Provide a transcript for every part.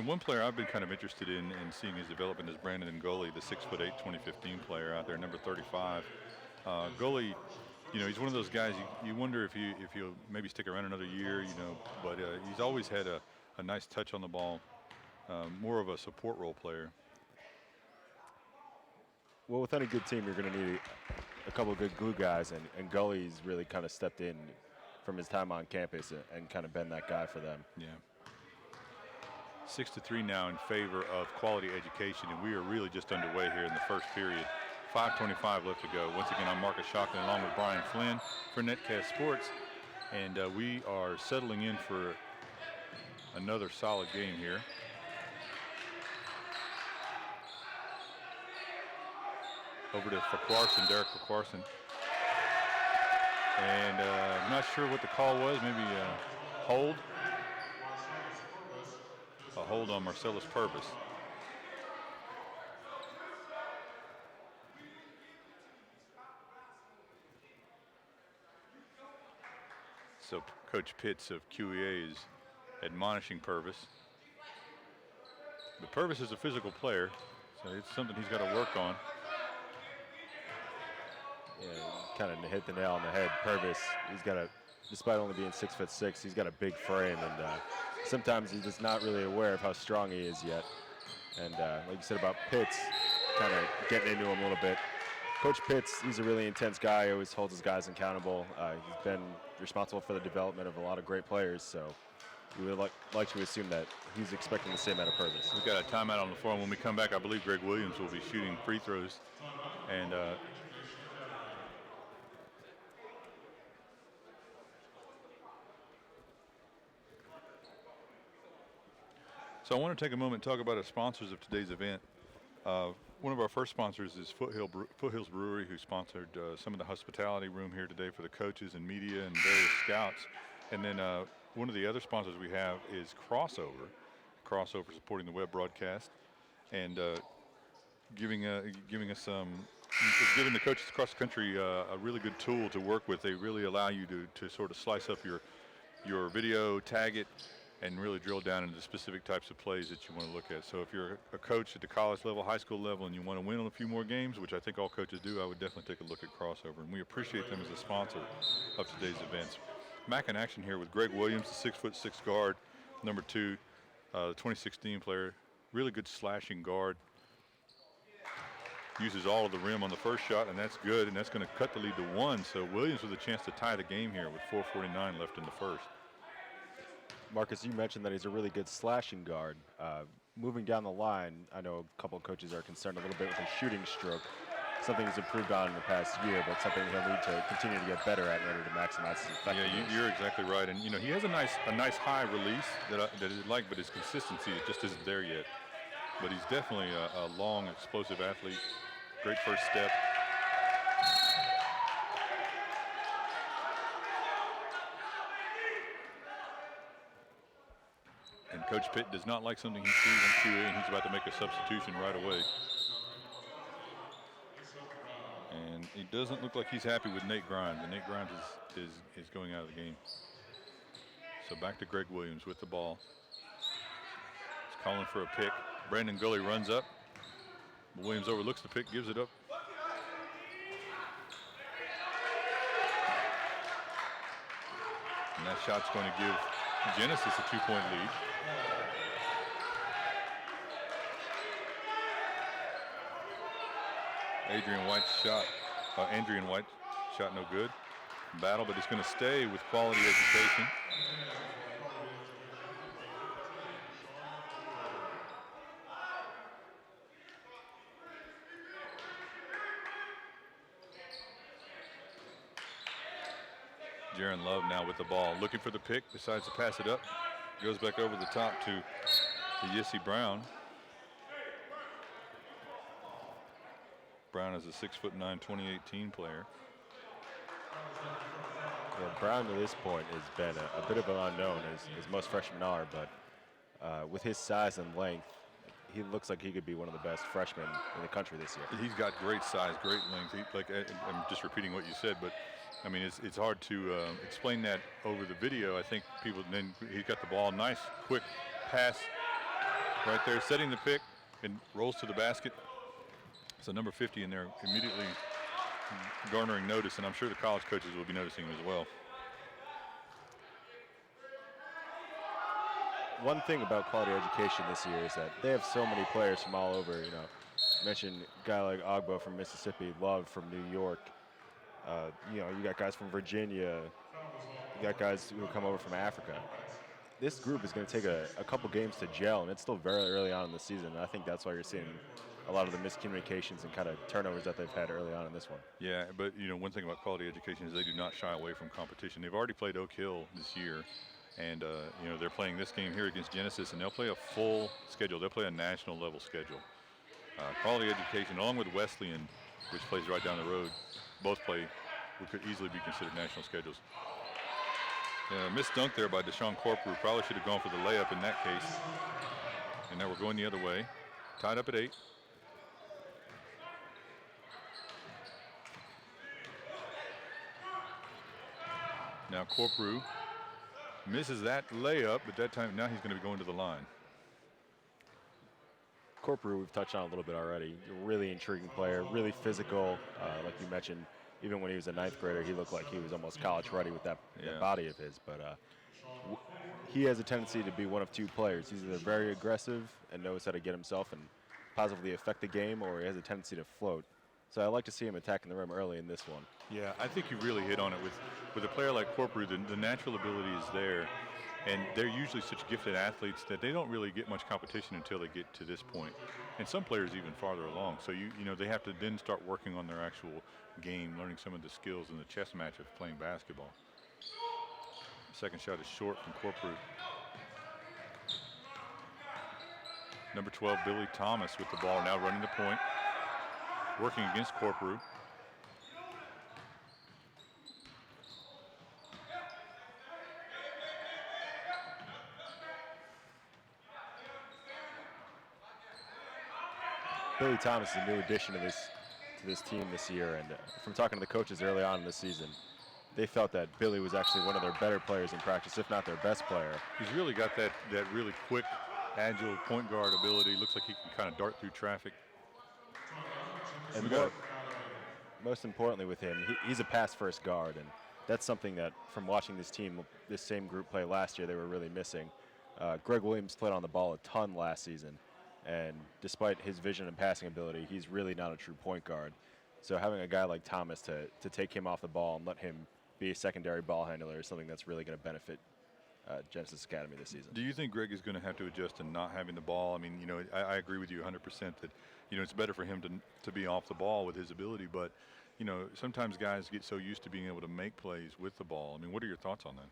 And one player I've been kind of interested in seeing his development is Brandon Ngoli, the 6'8", 2015 player out there, number 35. Ngoli, he's one of those guys you wonder if he'll maybe stick around another year, but he's always had a nice touch on the ball, more of a support role player. Well, with any good team, you're going to need a couple of good glue guys, and Gully's really kind of stepped in from his time on campus and kind of been that guy for them. Yeah. 6-3 now in favor of quality education, and we are really just underway here in the first period. 5:25 left to go. Once again, I'm Marcus Shockley along with Brian Flynn for Netcast Sports, and we are settling in for another solid game here. Over to Fakwarson, Derek Fakwarson. And I'm not sure what the call was, maybe a hold. A hold on Marcellus Purvis. So Coach Pitts of QEA is admonishing Purvis. But Purvis is a physical player, so it's something he's got to work on. Yeah, kind of hit the nail on the head. Purvis, he's got despite only being 6'6", he's got a big frame, and sometimes he's just not really aware of how strong he is yet. And like you said about Pitts, kind of getting into him a little bit. Coach Pitts, he's a really intense guy. He always holds his guys accountable. He's been responsible for the development of a lot of great players, so we would like to assume that he's expecting the same out of Purvis. We've got a timeout on the floor. When we come back, I believe Greg Williams will be shooting free throws. And so I want to take a moment and talk about the sponsors of today's event. One of our first sponsors is Foothills Brewery, who sponsored some of the hospitality room here today for the coaches and media and various scouts. And then one of the other sponsors we have is Crossover. Crossover supporting the web broadcast and giving the coaches across the country a really good tool to work with. They really allow you to sort of slice up your video, tag it, and really drill down into the specific types of plays that you want to look at. So if you're a coach at the college level, high school level, and you want to win on a few more games, which I think all coaches do, I would definitely take a look at Crossover. And we appreciate them as a sponsor of today's events. Mac in action here with Greg Williams, the 6'6" guard, number 2, the 2016 player. Really good slashing guard. Uses all of the rim on the first shot, and that's good, and that's going to cut the lead to 1. So Williams with a chance to tie the game here with 4:49 left in the first. Marcus, you mentioned that he's a really good slashing guard. Moving down the line, I know a couple of coaches are concerned a little bit with his shooting stroke, something he's improved on in the past year, but something he'll need to continue to get better at in order to maximize his effectiveness. Yeah, you're exactly right, and he has a nice high release that I like, but his consistency just isn't there yet. But he's definitely a long, explosive athlete. Great first step. And Coach Pitt does not like something he sees on QA, and he's about to make a substitution right away. And he doesn't look like he's happy with Nate Grimes, and Nate Grimes is going out of the game. So back to Greg Williams with the ball. He's calling for a pick. Brandon Gully runs up. Williams overlooks the pick, gives it up. And that shot's going to give Genesis a 2-point lead. Andrian White shot no good. Battle, but it's going to stay with quality education. Jaron Love now with the ball, looking for the pick, decides to pass it up. Goes back over the top to Yissi Brown. Brown is a 6'9", 2018 player. Yeah, Brown to this point has been a bit of an unknown, as most freshmen are, but with his size and length, he looks like he could be one of the best freshmen in the country this year. He's got great size, great length. I'm just repeating what you said, but I mean, it's hard to explain that over the video. I think people, then he got the ball, nice quick pass right there, setting the pick and rolls to the basket. So number 50 in there immediately garnering notice, and I'm sure the college coaches will be noticing him as well. One thing about quality education this year is that they have so many players from all over. You know, mentioned a guy like Ogbo from Mississippi, Love from New York. You know, you got guys from Virginia. You got guys who come over from Africa. This group is going to take a couple games to gel, and it's still very early on in the season. And I think that's why you're seeing a lot of the miscommunications and kind of turnovers that they've had early on in this one. Yeah, but you know, one thing about quality education is they do not shy away from competition. They've already played Oak Hill this year, and you know, they're playing this game here against Genesis, and they'll play a full schedule. They'll play a national level schedule. Quality education, along with Wesleyan, which plays right down the road, both play what could easily be considered national schedules. Missed dunk there by Deshaun Corporal. Probably should have gone for the layup in that case. And now we're going the other way. Tied up at 8. Now Corporal misses that layup, but that time now he's going to be going to the line. Corporal, we've touched on a little bit already. A really intriguing player, really physical. Like you mentioned, even when he was a 9th grader, he looked like he was almost college ready with that body of his. But he has a tendency to be one of two players. He's either very aggressive and knows how to get himself and positively affect the game, or he has a tendency to float. So I like to see him attacking the rim early in this one. Yeah, I think you really hit on it with a player like Corporal. The natural ability is there, and they're usually such gifted athletes that they don't really get much competition until they get to this point. And some players even farther along. So you know, they have to then start working on their actual game, learning some of the skills in the chess match of playing basketball. Second shot is short from Corporal. Number 12, Billy Thomas with the ball, now running the point, working against Corporal. Billy Thomas is a new addition to this team this year, and from talking to the coaches early on in the season, they felt that Billy was actually one of their better players in practice, if not their best player. He's really got that really quick, agile point guard ability. Looks like he can kind of dart through traffic. And most importantly with him, he's a pass-first guard, and that's something that from watching this team, this same group play last year, they were really missing. Greg Williams played on the ball a ton last season, and despite his vision and passing ability, he's really not a true point guard. So having a guy like Thomas to take him off the ball and let him be a secondary ball handler is something that's really going to benefit Genesis Academy this season. Do you think Greg is going to have to adjust to not having the ball? I mean, you know, I agree with you 100% that, you know, it's better for him to be off the ball with his ability, but, you know, sometimes guys get so used to being able to make plays with the ball. I mean, what are your thoughts on that?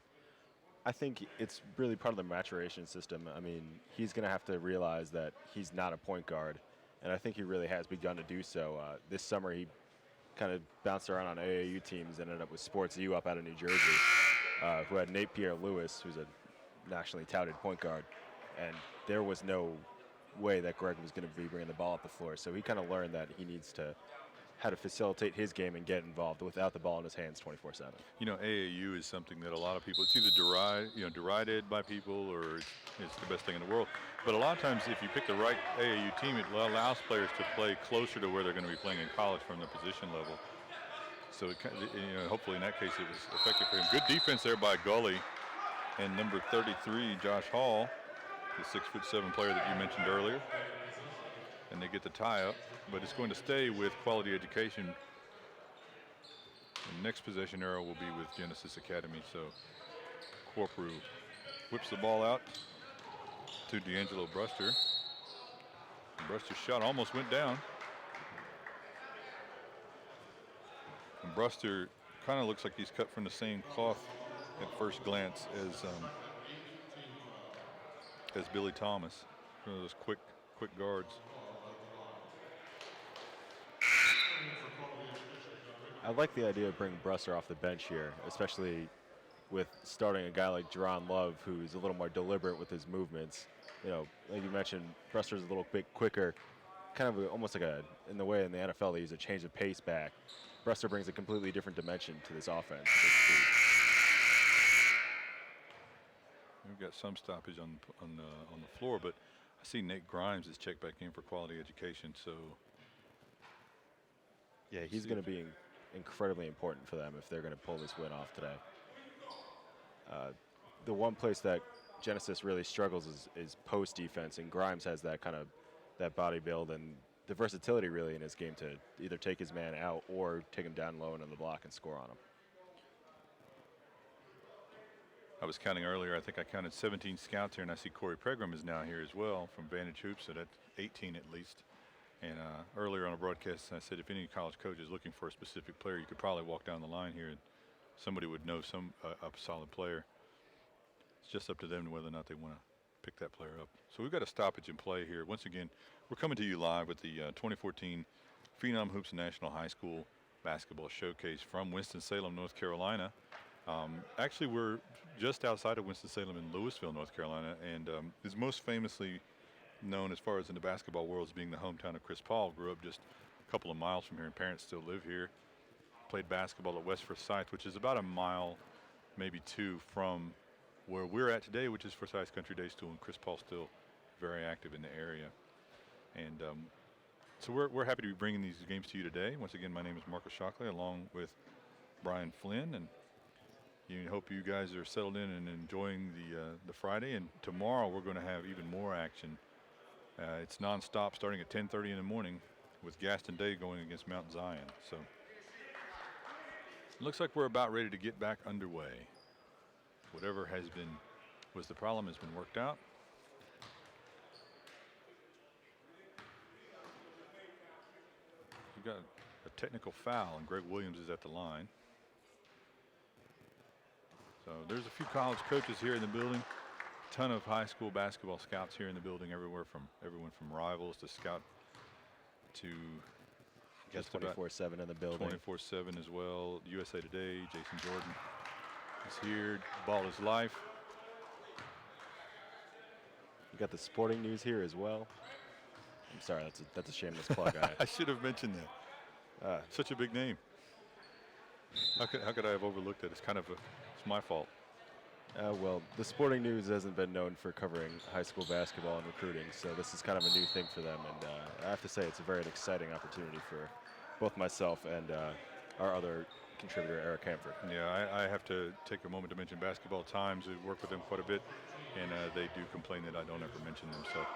I think it's really part of the maturation system. I mean, he's going to have to realize that he's not a point guard, and I think he really has begun to do so. This summer, he kind of bounced around on AAU teams, ended up with Sports U up out of New Jersey, who had Nate Pierre-Louis, who's a nationally touted point guard, and there was no way that Greg was going to be bringing the ball up the floor. So he kind of learned that he needs to how to facilitate his game and get involved without the ball in his hands 24/7. You know, AAU is something that a lot of people, it's either derided by people, or it's the best thing in the world. But a lot of times, if you pick the right AAU team, it allows players to play closer to where they're going to be playing in college from the position level. So, you know, hopefully in that case it was effective for him. Good defense there by Gully. And number 33, Josh Hall, the 6'7" player that you mentioned earlier. And they get the tie up, but it's going to stay with Quality Education. The next possession arrow will be with Genesis Academy. So Corporal whips the ball out to D'Angelo Bruster. Bruster's shot almost went down. And Bruster kind of looks like he's cut from the same cloth at first glance as Billy Thomas. One of those quick guards. I like the idea of bringing Bruster off the bench here, especially with starting a guy like Jerron Love, who's a little more deliberate with his movements. You know, like you mentioned, Bruster's a little bit quicker, kind of almost like in the way in the NFL they use a change of pace back. Bruster brings a completely different dimension to this offense. We've got some stoppage on the floor, but I see Nate Grimes is checked back in for quality education, so Yeah, he's going to be incredibly important for them if they're going to pull this win off today. The one place that Genesis really struggles is post defense, and Grimes has that kind of that body build and the versatility really in his game to either take his man out or take him down low and on the block and score on him. I was counting earlier. I think I counted 17 scouts here, and I see Corey Pegram is now here as well from Vantage Hoops, so that's 18 at least. And earlier on a broadcast, I said if any college coach is looking for a specific player, you could probably walk down the line here and somebody would know a solid player. It's just up to them whether or not they want to pick that player up. So we've got a stoppage in play here. Once again, we're coming to you live with the 2014 Phenom Hoops National High School Basketball Showcase from Winston-Salem, North Carolina. Actually, we're just outside of Winston-Salem in Louisville, North Carolina, and is most famously known as far as in the basketball world as being the hometown of Chris Paul. Grew up just a couple of miles from here, and parents still live here. Played basketball at West Forsyth, which is about a mile, maybe two, from where we're at today, which is Forsyth Country Day School, and Chris Paul's still very active in the area. And so we're happy to be bringing these games to you today. Once again, my name is Marcus Shockley, along with Brian Flynn, and hope you guys are settled in and enjoying the Friday. And tomorrow we're going to have even more action. It's nonstop, starting at 10:30 in the morning, with Gaston Day going against Mount Zion. So it looks like we're about ready to get back underway. Whatever was the problem has been worked out. We've got a technical foul, and Greg Williams is at the line. So there's a few college coaches here in the building. Ton of high school basketball scouts here in the building, everyone from Rivals to Scout to just 24/7 in the building. 24/7 as well. USA Today, Jason Jordan is here. Ball is life. You got the sporting news here as well. I'm sorry, that's a shameless plug. I should have mentioned that. Such a big name. How could I have overlooked it? It's my fault. Well, the sporting news hasn't been known for covering high school basketball and recruiting, so this is kind of a new thing for them. And I have to say, it's a very exciting opportunity for both myself and our other contributor, Eric Hanford. Yeah, I have to take a moment to mention Basketball Times. We work with them quite a bit, and they do complain that I don't ever mention them. So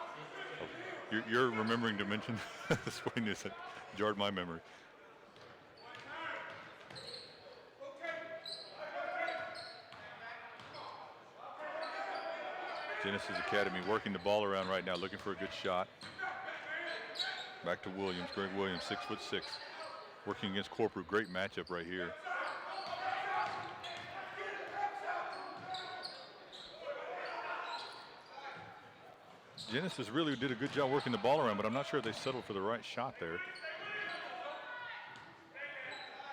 you're remembering to mention the sporting news that jarred my memory. Genesis Academy working the ball around right now, looking for a good shot. Back to Williams, Greg Williams, 6'6", working against Corporal. Great matchup right here. Genesis really did a good job working the ball around, but I'm not sure if they settled for the right shot there.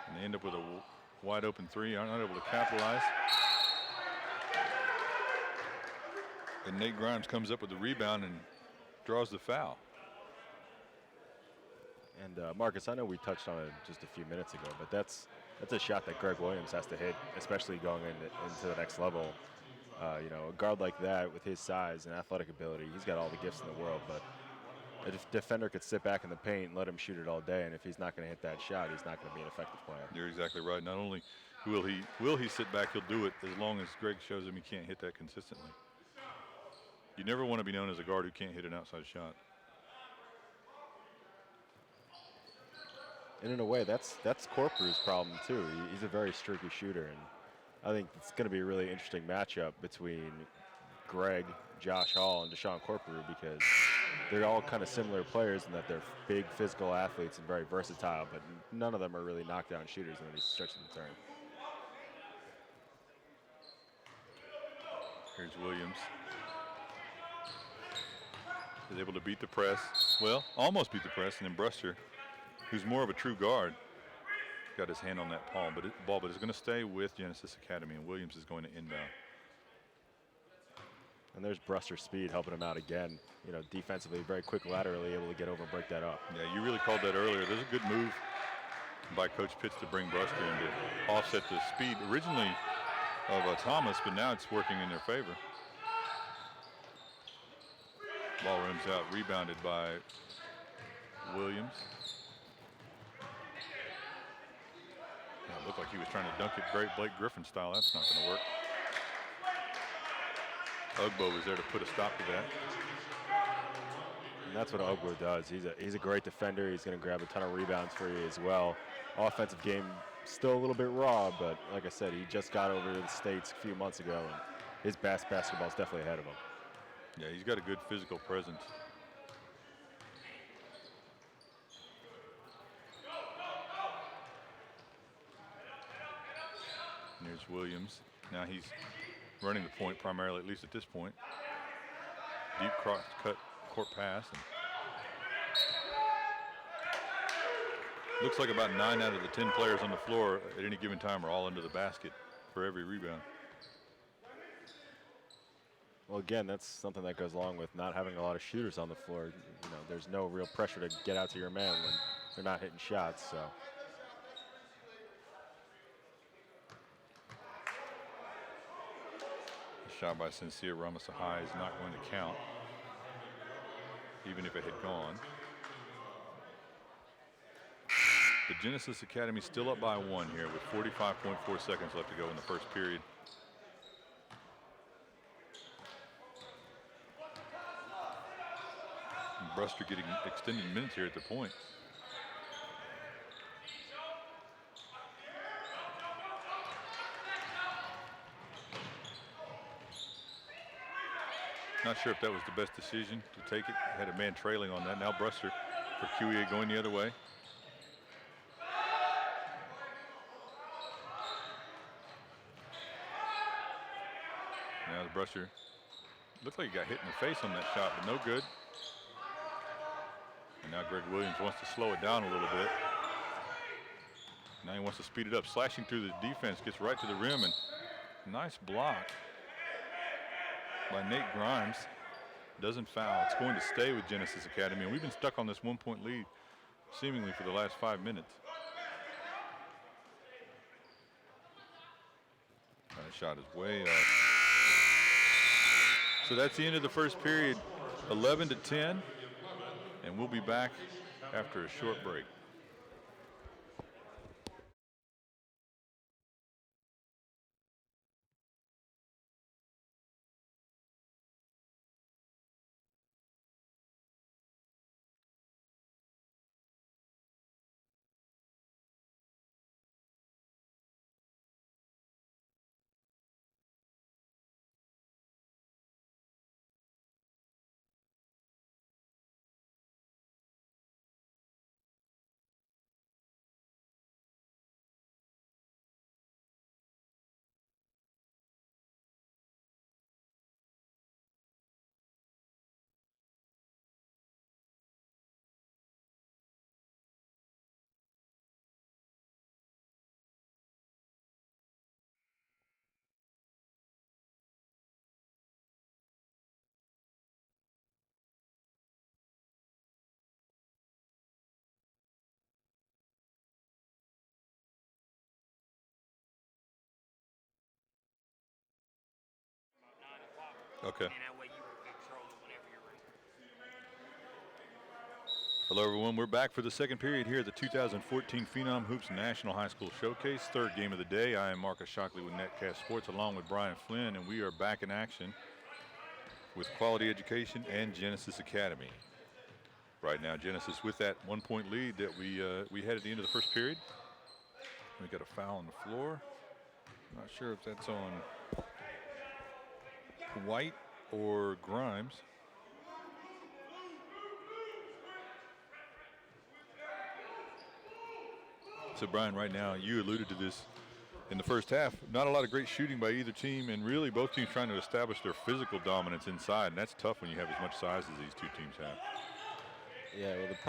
And they end up with a wide open three, are not able to capitalize. And Nate Grimes comes up with the rebound and draws the foul. And Marcus, I know we touched on it just a few minutes ago, but that's a shot that Greg Williams has to hit, especially going into the next level. A guard like that with his size and athletic ability, he's got all the gifts in the world, but a defender could sit back in the paint and let him shoot it all day, and if he's not going to hit that shot, he's not going to be an effective player. You're exactly right. Not only will he sit back, he'll do it as long as Greg shows him he can't hit that consistently. You never want to be known as a guard who can't hit an outside shot. And in a way, that's Corporu's problem too. He's a very streaky shooter, and I think it's going to be a really interesting matchup between Greg, Josh Hall, and Deshaun Corporu, because they're all kind of similar players in that they're big physical athletes and very versatile, but none of them are really knockdown shooters in any stretch of the term. Here's Williams. Is able to beat the press. Well, almost beat the press, and then Bruster, who's more of a true guard, got his hand on that ball, but it's going to stay with Genesis Academy, and Williams is going to inbound. And there's Bruster's speed helping him out again. Defensively, very quick laterally, able to get over and break that up. Yeah, you really called that earlier. There's a good move by Coach Pitts to bring Bruster in to offset the speed originally of Thomas, but now it's working in their favor. Ball rims out, rebounded by Williams. It looked like he was trying to dunk it Blake Griffin style. That's not going to work. Ugbo was there to put a stop to that. And that's what Ugbo does. He's a great defender. He's going to grab a ton of rebounds for you as well. Offensive game still a little bit raw, but like I said, he just got over to the States a few months ago, and his basketball is definitely ahead of him. Yeah, he's got a good physical presence. And there's Williams. Now he's running the point primarily, at least at this point. Deep cross-cut court pass. And looks like about 9 out of the 10 players on the floor at any given time are all into the basket for every rebound. Well, again, that's something that goes along with not having a lot of shooters on the floor. You know, there's no real pressure to get out to your man when they're not hitting shots. So. The shot by Sincere Ramasahai is not going to count, even if it had gone. The Genesis Academy still up by 1 here with 45.4 seconds left to go in the first period. And Bruster getting extended minutes here at the point. Not sure if that was the best decision to take it. Had a man trailing on that. Now Bruster for QEA going the other way. Now the Bruster looked like he got hit in the face on that shot, but no good. And now Greg Williams wants to slow it down a little bit. Now he wants to speed it up. Slashing through the defense, gets right to the rim, and nice block by Nate Grimes. Doesn't foul. It's going to stay with Genesis Academy, and we've been stuck on this 1-point lead seemingly for the last 5 minutes. That shot is way up. So that's the end of the first period, 11-10, and we'll be back after a short break. Okay. Hello, everyone. We're back for the second period here at the 2014 Phenom Hoops National High School Showcase. Third game of the day. I am Marcus Shockley with Netcast Sports along with Brian Flynn, and we are back in action with Quality Education and Genesis Academy. Right now, Genesis with that 1-point lead that we had at the end of the first period. We got a foul on the floor. Not sure if that's on White or Grimes. So Brian, right now, you alluded to this in the first half. Not a lot of great shooting by either team, and really both teams trying to establish their physical dominance inside, and that's tough when you have as much size as these two teams have. Yeah, well, the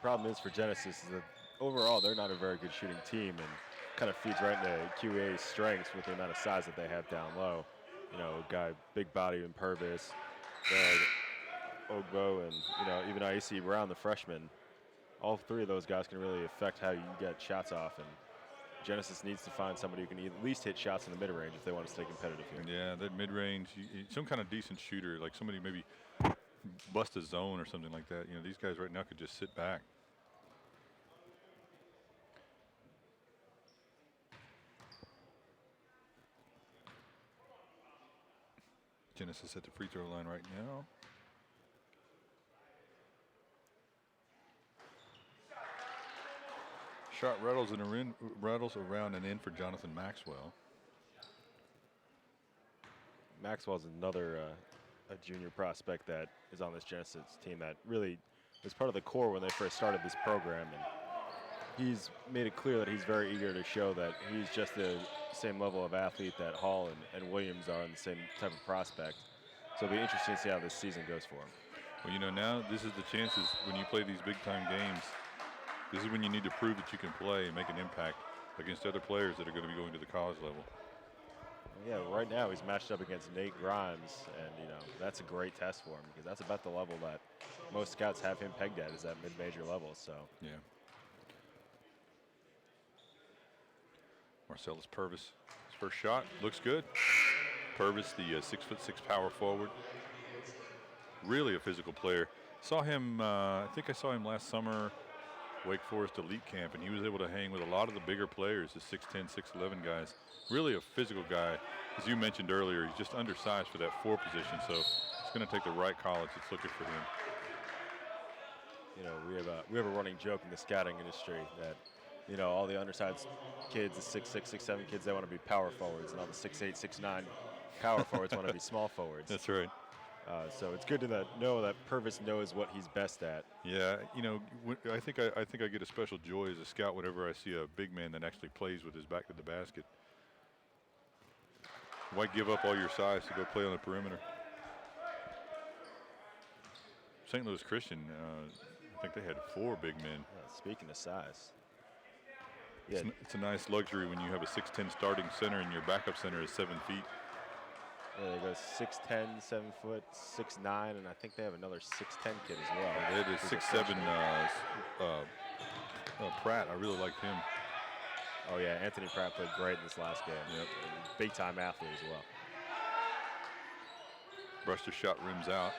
problem is for Genesis is that overall they're not a very good shooting team, and kind of feeds right into QA's strengths with the amount of size that they have down low. You know, a guy, big body in Purvis, Ogbo, and even IC Brown, the freshman. All three of those guys can really affect how you get shots off, and Genesis needs to find somebody who can at least hit shots in the mid-range if they want to stay competitive here. Yeah, that mid-range, some kind of decent shooter, like somebody maybe bust a zone or something like that. You know, these guys right now could just sit back. Genesis at the free throw line right now. Shot rattles around and in for Jonathan Maxwell. Maxwell's another a junior prospect that is on this Genesis team that really was part of the core when they first started this program, and he's made it clear that he's very eager to show that he's just the same level of athlete that Hall and Williams are, and the same type of prospect. So it'll be interesting to see how this season goes for him. Well, you know, now this is the chances when you play these big-time games. This is when you need to prove that you can play and make an impact against other players that are going to be going to the college level. Yeah, right now he's matched up against Nate Grimes, and you know that's a great test for him because that's about the level that most scouts have him pegged at, is that mid-major level. So yeah. Marcellus Purvis, his first shot looks good. Purvis, the 6'6" power forward, really a physical player. Saw him, I think I saw him last summer, Wake Forest elite camp, and he was able to hang with a lot of the bigger players, the 6'10", 6'11" guys. Really a physical guy. As you mentioned earlier, he's just undersized for that 4 position, so it's going to take the right college that's looking for him. You know, we have a running joke in the scouting industry that, you know, all the undersized kids, the 6'6", 6'7" kids, they want to be power forwards, and all the 6'8", 6'9" power forwards want to be small forwards. That's right. So it's good to know that Purvis knows what he's best at. Yeah, you know, I think I get a special joy as a scout whenever I see a big man that actually plays with his back to the basket. Why give up all your size to go play on the perimeter? St. Louis Christian, I think they had 4 big men. Speaking of size. Yeah. It's a nice luxury when you have a 6'10" starting center and your backup center is 7 feet. Yeah, they go 6'10", 7 foot, 6'9", and I think they have another 6'10" kid as well. Yeah, it is 6'7", Pratt. I really liked him. Oh yeah, Anthony Pratt played great in this last game. Yep. Big time athlete as well. Bruster's shot rims out.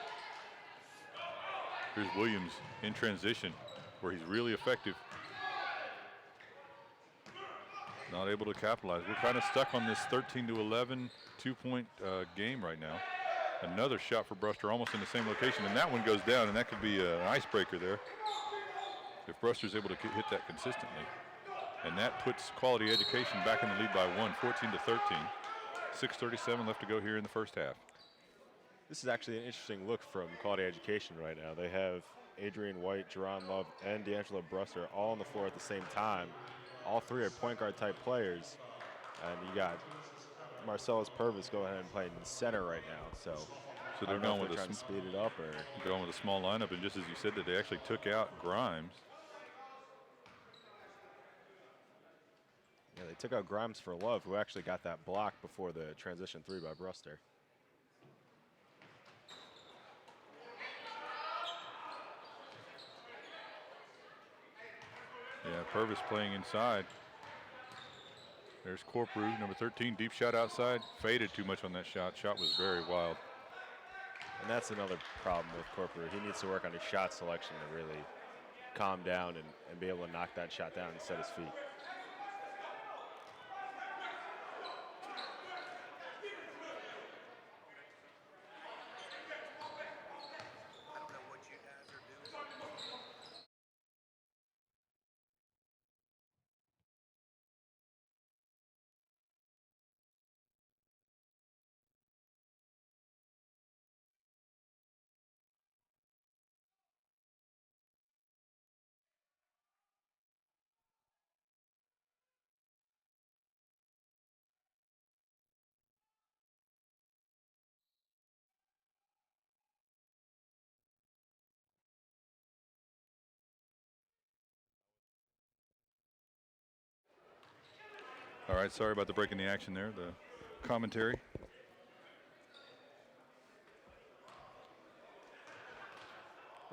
Here's Williams in transition, where he's really effective. Not able to capitalize. We're kind of stuck on this 13-11 2-point game right now. Another shot for Bruster, almost in the same location, and that one goes down, and that could be an icebreaker there if Bruster's able to hit that consistently. And that puts Quality Education back in the lead by 1, 14-13. 6:37 left to go here in the first half. This is actually an interesting look from Quality Education right now. They have Adrian White, Jerron Love, and D'Angelo Bruster all on the floor at the same time. All 3 are point guard type players. And you got Marcellus Purvis going ahead and playing center right now. So they're going with trying to speed it up, or going with a small lineup. And just as you said, that they actually took out Grimes. Yeah, they took out Grimes for Love, who actually got that block before the transition 3 by Bruster. Yeah, Purvis playing inside. There's Corprew, number 13, deep shot outside. Faded too much on that shot. Shot was very wild. And that's another problem with Corprew. He needs to work on his shot selection to really calm down and be able to knock that shot down and set his feet. All right, sorry about the break in the action there, the commentary.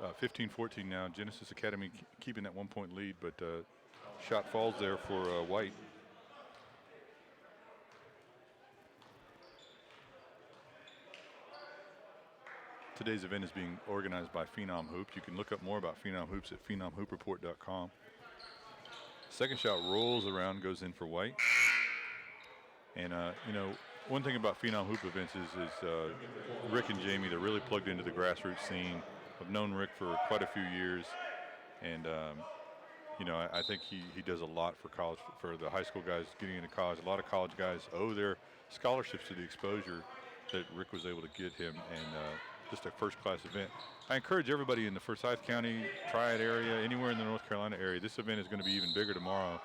Uh, 15-14 now. Genesis Academy keeping that 1-point lead, but shot falls there for White. Today's event is being organized by Phenom Hoops. You can look up more about Phenom Hoops at phenomhoopreport.com. Second shot rolls around, goes in for white. And, you know, one thing about Phenom Hoop events is Rick and Jamie, they're really plugged into the grassroots scene. I've known Rick for quite a few years. And, you know, I think he does a lot for college, for the high school guys getting into college. A lot of college guys owe their scholarships to the exposure that Rick was able to get him, and just a first-class event. I encourage everybody in the Forsyth County, Triad area, anywhere in the North Carolina area, this event is going to be even bigger tomorrow.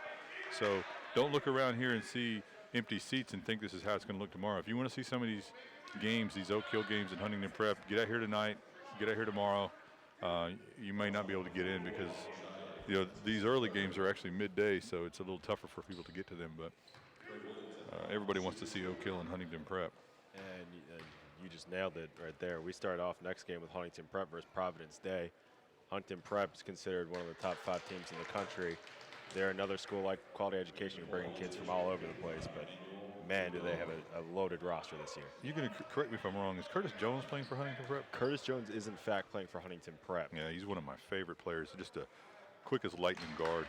So don't look around here and see empty seats and think this is how it's going to look tomorrow. If you want to see some of these games, these Oak Hill games in Huntington Prep, get out here tonight, get out here tomorrow. You may not be able to get in because, you know, these early games are actually midday, so it's a little tougher for people to get to them. But everybody wants to see Oak Hill and Huntington Prep. And you just nailed it right there. We start off next game with Huntington Prep versus Providence Day. Huntington Prep is considered one of the top 5 teams in the country. They're another school like Quality Education, bringing kids from all over the place. But man, do they have a loaded roster this year. You're going to correct me if I'm wrong. Is Curtis Jones playing for Huntington Prep? Curtis Jones is in fact playing for Huntington Prep. Yeah, he's one of my favorite players. Just a quick as lightning guard.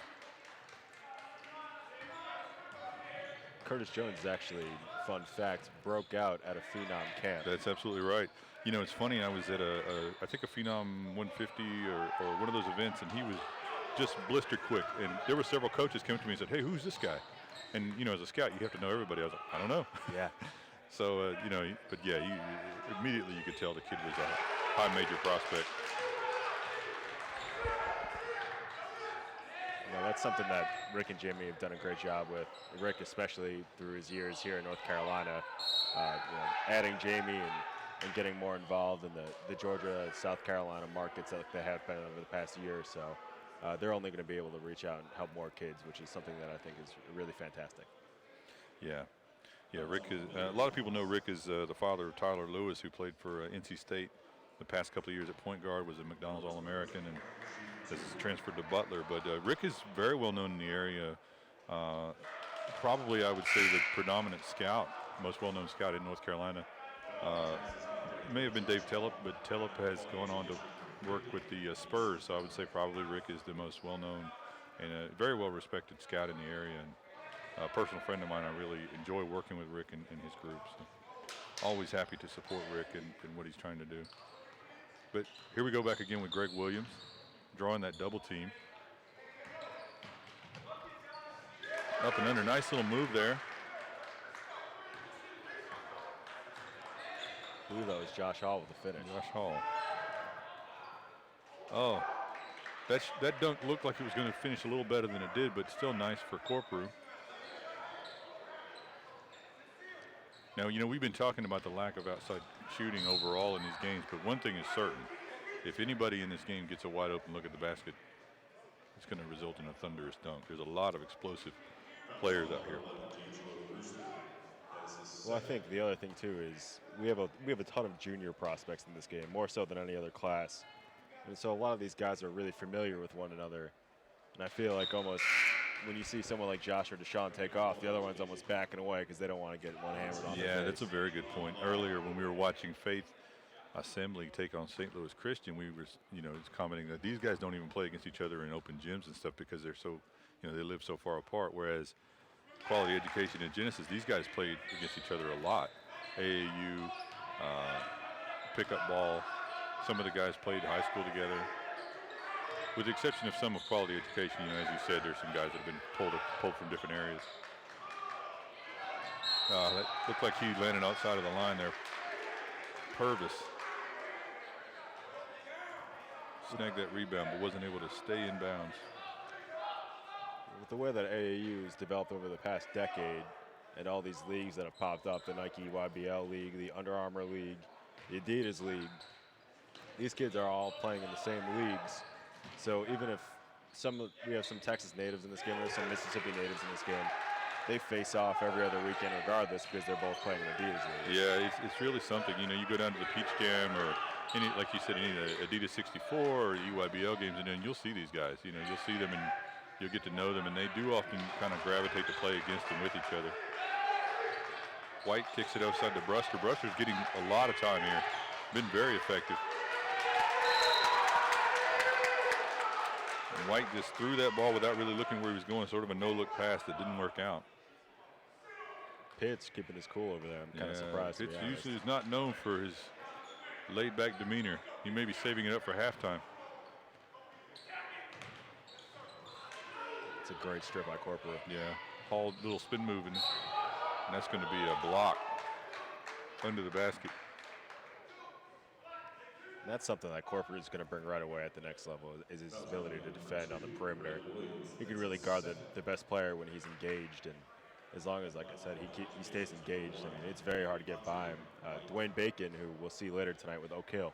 Curtis Jones is actually, fun fact, broke out at a Phenom camp. That's absolutely right. You know, it's funny, I was at I think a Phenom 150 or one of those events, and he was just blister quick. And there were several coaches came to me and said, hey, who's this guy? And, you know, as a scout, you have to know everybody. I was like, I don't know. Yeah. So, you know, but yeah, immediately you could tell the kid was a high major prospect. You know, that's something that Rick and Jamie have done a great job with. Rick, especially through his years here in North Carolina, you know, adding Jamie and getting more involved in the Georgia, South Carolina markets like they have been over the past year or so. They're only going to be able to reach out and help more kids, which is something that I think is really fantastic. Yeah. Yeah, Rick is, a lot of people know Rick is the father of Tyler Lewis, who played for NC State the past couple of years at point guard, was a McDonald's All-American, and has transferred to Butler. But Rick is very well known in the area. Probably, I would say, the predominant scout, most well-known scout in North Carolina. May have been Dave Tellep, but Tellep has gone on to work with the Spurs, so I would say probably Rick is the most well-known and a very well-respected scout in the area. And a personal friend of mine, I really enjoy working with Rick and his group. So always happy to support Rick and what he's trying to do. But here we go back again with Greg Williams, drawing that double team. Up and under, nice little move there. I believe that was Josh Hall with the finish. Josh Hall. Oh, that dunk looked like it was going to finish a little better than it did, but still nice for Corprew. Now, you know, we've been talking about the lack of outside shooting overall in these games, but one thing is certain. If anybody in this game gets a wide open look at the basket, it's going to result in a thunderous dunk. There's a lot of explosive players out here. Well, I think the other thing, too, is we have a ton of junior prospects in this game, more so than any other class. And so a lot of these guys are really familiar with one another. And I feel like almost when you see someone like Josh or Deshaun take off, the other one's almost backing away because they don't want to get one hammered on their face. Yeah, that's a very good point. Earlier when we were watching Faith Assembly take on St. Louis Christian, we were, you know, commenting that these guys don't even play against each other in open gyms and stuff because they're so, you know, they live so far apart. Whereas Quality Education and Genesis, these guys played against each other a lot. AAU, pickup ball. Some of the guys played high school together. With the exception of some of Quality Education, you know, as you said, there's some guys that have been pulled from different areas. That looked like he landed outside of the line there. Purvis snagged that rebound, but wasn't able to stay in bounds. With the way that AAU has developed over the past decade and all these leagues that have popped up, the Nike YBL League, the Under Armour League, the Adidas League, these kids are all playing in the same leagues. So even if we have some Texas natives in this game, there's some Mississippi natives in this game, they face off every other weekend regardless because they're both playing in Adidas League. Yeah, it's really something. You know, you go down to the Peach Jam or any, like you said, any Adidas 64 or EYBL games, and then you'll see these guys. You know, you'll see them and you'll get to know them, and they do often kind of gravitate to play against and with each other. White kicks it outside to Bruster. Bruster's getting a lot of time here. been very effective. And White just threw that ball without really looking where he was going, sort of a no-look pass that didn't work out. Pitts keeping his cool over there. I'm kind of surprised. Pitts usually is not known for his laid-back demeanor. He may be saving it up for halftime. It's a great strip by Corporal. Yeah, Hall, little spin move, and that's going to be a block under the basket. And that's something that Corporal is going to bring right away at the next level, is his ability to defend on the perimeter. He can really guard the best player when he's engaged, and as long as, like I said, he stays engaged, I mean, it's very hard to get by him. Dwayne Bacon, who we'll see later tonight with Oak Hill,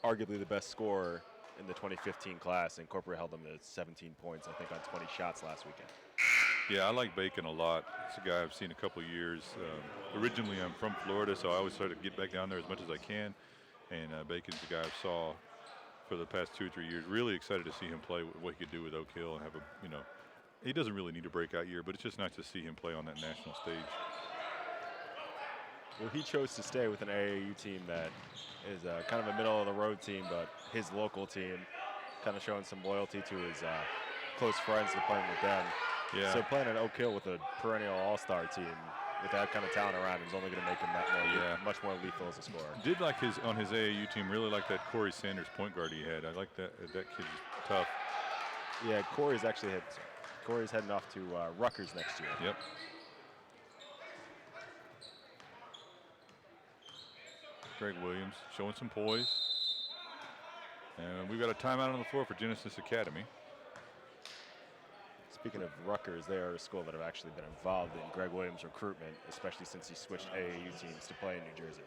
arguably the best scorer in the 2015 class, and Corporate held him to 17 points, I think, on 20 shots last weekend. Yeah, I like Bacon a lot. It's a guy I've seen a couple of years. Originally, I'm from Florida, so I always try to get back down there as much as I can. And Bacon's the guy I saw for the past 2 or 3 years. Really excited to see him play, what he could do with Oak Hill, and have he doesn't really need a breakout year, but it's just nice to see him play on that national stage. Well, he chose to stay with an AAU team that is kind of a middle-of-the-road team, but his local team, kind of showing some loyalty to his close friends and playing with them. Yeah. So playing at Oak Hill with a perennial all-star team with that kind of talent around him is only going to make him much more lethal as a scorer. Did like on his AAU team, really like that Corey Sanders point guard he had. I like that kid's tough. Yeah, Corey's heading off to Rutgers next year. Yep. Greg Williams showing some poise. And we've got a timeout on the floor for Genesis Academy. Speaking of Rutgers, they are a school that have actually been involved in Greg Williams' recruitment, especially since he switched AAU teams to play in New Jersey.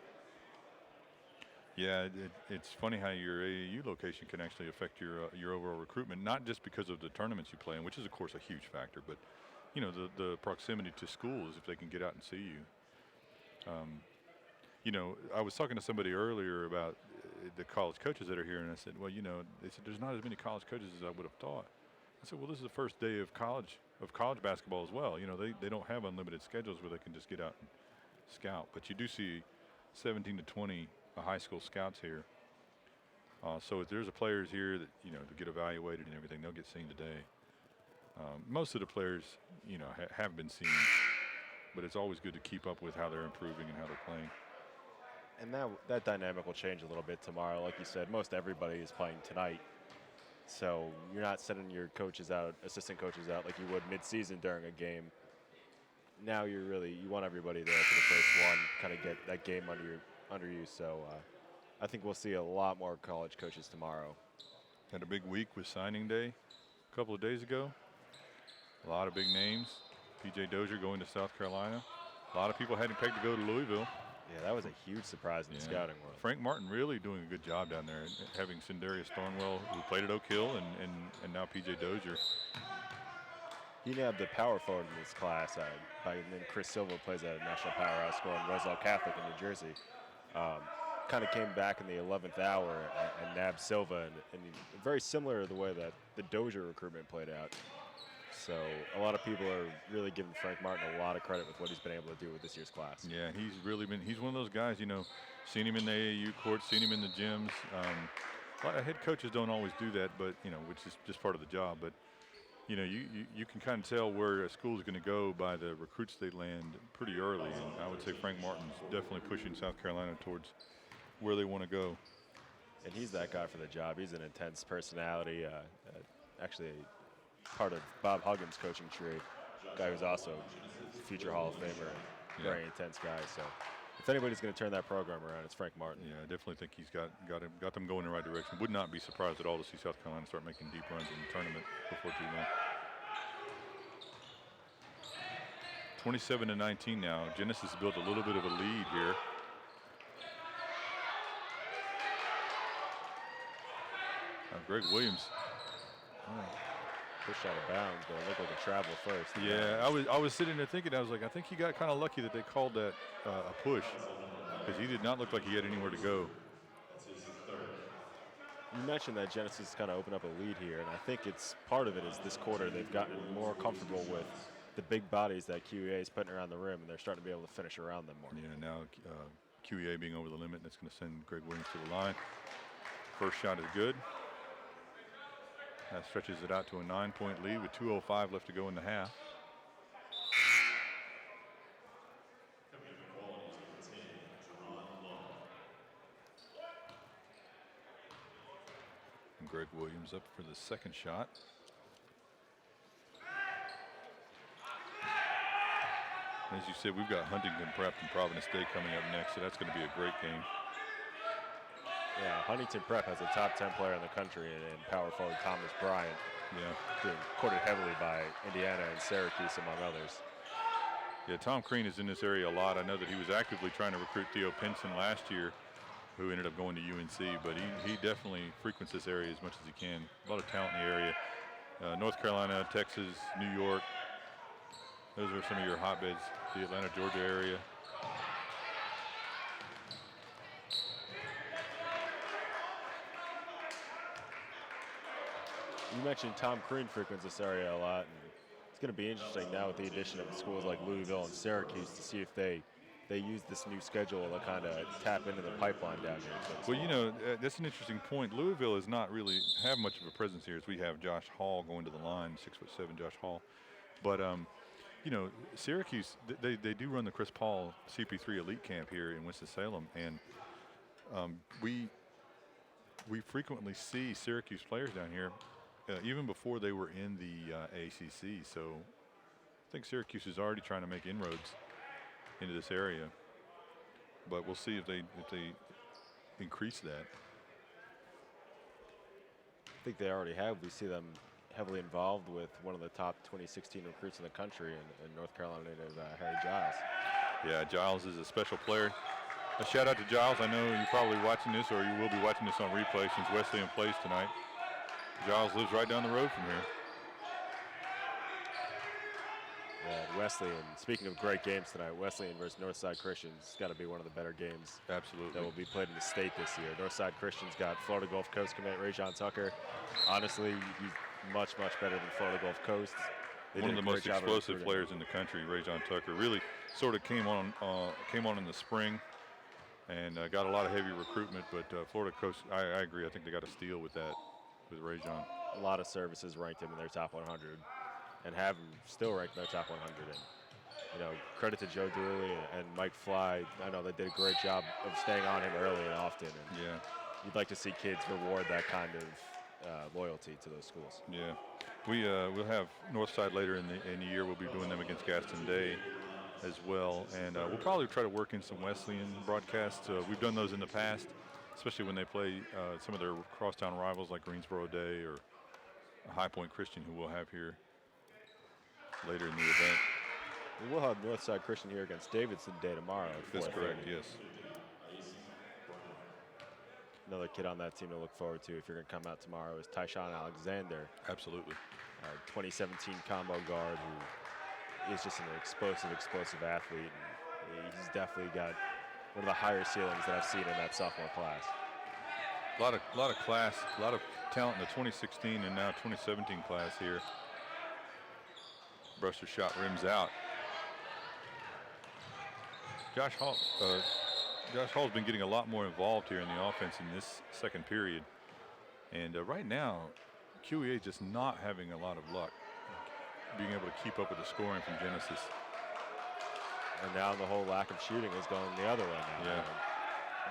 Yeah, it's funny how your AAU location can actually affect your overall recruitment, not just because of the tournaments you play in, which is, of course, a huge factor, but, the proximity to schools, if they can get out and see you. I was talking to somebody earlier about the college coaches that are here, and I said, well, they said there's not as many college coaches as I would have thought. I said, well, this is the first day of college basketball as well. They don't have unlimited schedules where they can just get out and scout, but you do see 17 to 20 high school scouts here. So if there's players here that, to get evaluated and everything, they'll get seen today. Most of the players, have been seen, but it's always good to keep up with how they're improving and how they're playing. And that dynamic will change a little bit tomorrow. Like you said, most everybody is playing tonight. So you're not sending your assistant coaches out like you would mid-season during a game. Now you want everybody there for the first one, kind of get that game under you. So I think we'll see a lot more college coaches tomorrow. Had a big week with signing day a couple of days ago. A lot of big names. P.J. Dozier going to South Carolina. A lot of people hadn't pegged to go to Louisville. Yeah, that was a huge surprise in the scouting world. Frank Martin really doing a good job down there, having Sindarius Thornwell, who played at Oak Hill, and now P.J. Dozier. He nabbed the power forward in this class. And then Chris Silva plays at a national powerhouse school in Roselle Catholic in New Jersey. Kind of came back in the 11th hour and nabbed Silva, and very similar to the way that the Dozier recruitment played out. So a lot of people are really giving Frank Martin a lot of credit with what he's been able to do with this year's class. Yeah, he's one of those guys, seen him in the AAU court, seen him in the gyms. A lot of head coaches don't always do that, but, which is just part of the job. But, you can kind of tell where a school is going to go by the recruits they land pretty early. And I would say Frank Martin's definitely pushing South Carolina towards where they want to go. And he's that guy for the job. He's an intense personality, actually part of Bob Huggins' coaching tree, guy who's also a future Hall of Famer, very intense guy. So if anybody's going to turn that program around, it's Frank Martin. Yeah, I definitely think he's got them going in the right direction. Would not be surprised at all to see South Carolina start making deep runs in the tournament before too long. 27-19 now. Genesis has built a little bit of a lead here. Greg Williams. Pushed out of bounds, but it looked like a travel first. Yeah, I was sitting there thinking, I was like, I think he got kind of lucky that they called that a push, because he did not look like he had anywhere to go. You mentioned that Genesis kind of opened up a lead here, and I think it's part of it is this quarter they've gotten more comfortable with the big bodies that QEA is putting around the rim, and they're starting to be able to finish around them more. Yeah, now QEA being over the limit, and that's going to send Greg Williams to the line. First shot is good. That stretches it out to a 9-point lead with 2:05 left to go in the half. And Greg Williams up for the second shot. As you said, we've got Huntington Prep and Providence State coming up next, so that's going to be a great game. Yeah, Huntington Prep has a top 10 player in the country in power forward Thomas Bryant. Yeah. Being courted heavily by Indiana and Syracuse, among others. Yeah, Tom Crean is in this area a lot. I know that he was actively trying to recruit Theo Pinson last year, who ended up going to UNC, but he definitely frequents this area as much as he can. A lot of talent in the area. North Carolina, Texas, New York. Those are some of your hotbeds. The Atlanta, Georgia area. You mentioned Tom Crean frequents this area a lot, and it's going to be interesting now with the addition of schools like Louisville and Syracuse to see if they use this new schedule to kind of tap into the pipeline down here. Well, you know, that's an interesting point. Louisville does not really have much of a presence here, as we have Josh Hall going to the line, 6'7" Josh Hall. But you know, Syracuse, they do run the Chris Paul CP3 Elite Camp here in Winston-Salem, and we frequently see Syracuse players down here, even before they were in the ACC. So I think Syracuse is already trying to make inroads into this area, but we'll see if they increase that. I think they already have. We see them heavily involved with one of the top 2016 recruits in the country in North Carolina native Harry Giles. Yeah, Giles is a special player. A shout out to Giles. I know you're probably watching this, or you will be watching this on replay since Wesleyan plays tonight. Giles lives right down the road from here. Yeah, Wesleyan, speaking of great games tonight, Wesleyan versus Northside Christians has got to be one of the better games Absolutely. that will be played in the state this year. Northside Christians got Florida Gulf Coast commit Rajon Tucker. Honestly, he's much, much better than Florida Gulf Coast. One of the most explosive players in the country, Rajon Tucker, really sort of came on in the spring and got a lot of heavy recruitment. But Florida Coast, I agree. I think they got a steal with that, with Rajon. A lot of services ranked him in their top 100, and have him still ranked in their top 100. And you know, credit to Joe Dooley and Mike Fly. I know they did a great job of staying on him early and often. And yeah, you'd like to see kids reward that kind of loyalty to those schools. Yeah, we'll have Northside later in the year. We'll be doing them against Gaston Day as well, and we'll probably try to work in some Wesleyan broadcasts. We've done those in the past, especially when they play some of their crosstown rivals like Greensboro Day or High Point Christian, who we'll have here later in the event. We'll have Northside Christian here against Davidson Day tomorrow. That's correct, yes. Another kid on that team to look forward to if you're going to come out tomorrow is Tyshawn Alexander. Absolutely. 2017 combo guard who is just an explosive athlete. And he's definitely got one of the higher ceilings that I've seen in that sophomore class. A lot of class, a lot of talent in the 2016 and now 2017 class here. Bruster's shot rims out. Josh Hall's been getting a lot more involved here in the offense in this second period. And right now, QEA just not having a lot of luck being able to keep up with the scoring from Genesis. And now the whole lack of shooting is going the other way now. Yeah.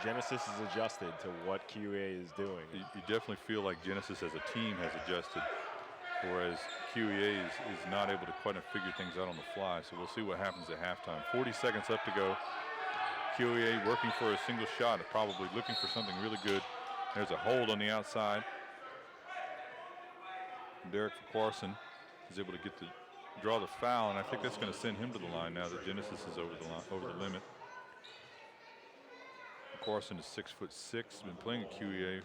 Genesis is adjusted to what QEA is doing. You definitely feel like Genesis as a team has adjusted, whereas QEA is not able to quite figure things out on the fly. So we'll see what happens at halftime. 40 seconds left to go. QEA working for a single shot, probably looking for something really good. There's a hold on the outside. Derek Quarson is able to draw the foul, and I think that's going to send him to the line now that Genesis is over the limit. Quarson is 6'6", been playing at QEA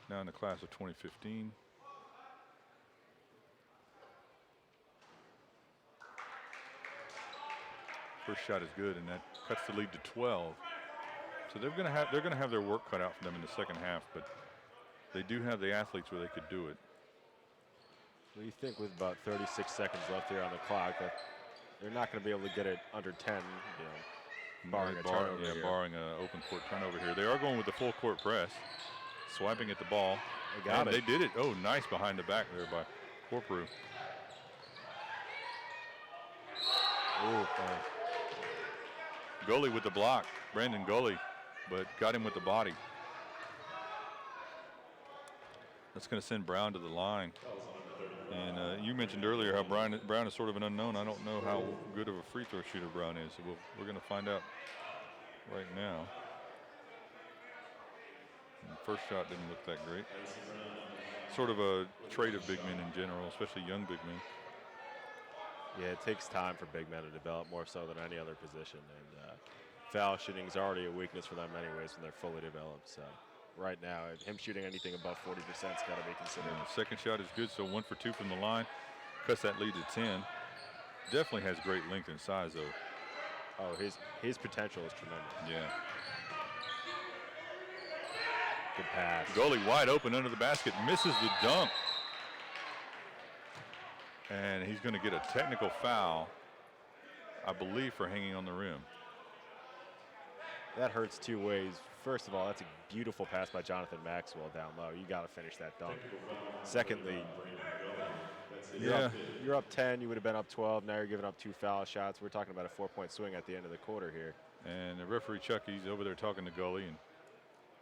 now in the class of 2015. First shot is good, and that cuts the lead to 12. So they're going to have their work cut out for them in the second half, but they do have the athletes where they could do it. What do you think with about 36 seconds left here on the clock? That they're not going to be able to get it under 10. You know, Barring a turnover yeah, here. barring an open court turnover here. They are going with the full court press, swiping at the ball. They got it. They did it. Oh, nice behind the back there by Corprew. Ooh, Gully with the block, Brandon Gully, but got him with the body. That's going to send Brown to the line. And you mentioned earlier how Brown is sort of an unknown. I don't know how good of a free throw shooter Brown is. So we're going to find out right now. And the first shot didn't look that great. Sort of a trait of big men in general, especially young big men. Yeah, it takes time for big men to develop more so than any other position. And foul shooting is already a weakness for them anyways when they're fully developed. So right now, him shooting anything above 40% has got to be considered. Yeah, second shot is good, so 1 for 2 from the line. Cuts that lead to 10. Definitely has great length and size, though. Oh, his potential is tremendous. Yeah. Good pass. Gully wide open under the basket, misses the dunk. And he's going to get a technical foul, I believe, for hanging on the rim. That hurts two ways. First of all, that's a beautiful pass by Jonathan Maxwell down low. You got to finish that dunk. Secondly, you're up 10. You would have been up 12. Now you're giving up 2 foul shots. We're talking about a 4-point swing at the end of the quarter here. And the referee Chuck, he's over there talking to Gully, and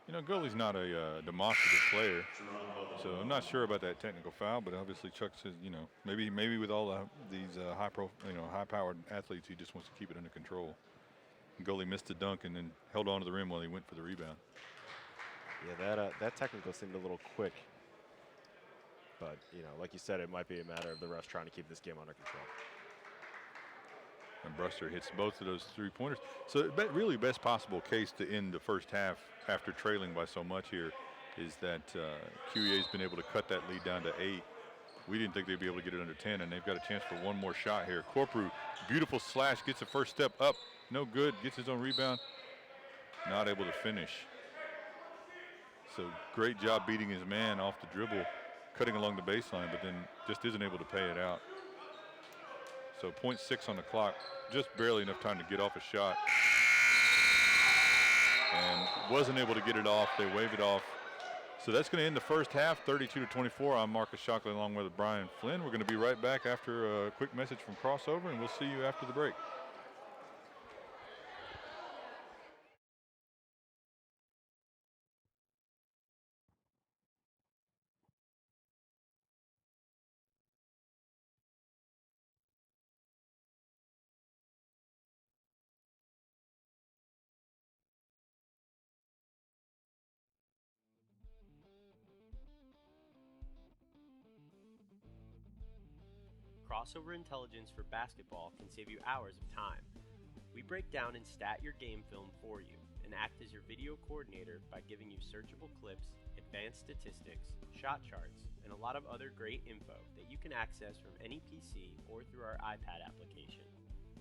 you know Gully's not a demonstrative player, so I'm not sure about that technical foul. But obviously Chuck says, you know, maybe with all these high-powered athletes, he just wants to keep it under control. Gully missed the dunk and then held on to the rim while he went for the rebound. Yeah, that technical seemed a little quick. But, you know, like you said, it might be a matter of the refs trying to keep this game under control. And Bruster hits both of those 3-pointers. So really best possible case to end the first half after trailing by so much here is that QEA's been able to cut that lead down to 8. We didn't think they'd be able to get it under 10, and they've got a chance for one more shot here. Corprew, beautiful slash, gets the first step up. No good, gets his own rebound. Not able to finish. So great job beating his man off the dribble, cutting along the baseline, but then just isn't able to pay it out. So 0.6 on the clock, just barely enough time to get off a shot. And wasn't able to get it off, they wave it off. So that's going to end the first half, 32-24. I'm Marcus Shockley along with Brian Flynn. We're going to be right back after a quick message from Crossover, and we'll see you after the break. Crossover intelligence for basketball can save you hours of time. We break down and stat your game film for you and act as your video coordinator by giving you searchable clips, advanced statistics, shot charts, and a lot of other great info that you can access from any PC or through our iPad application.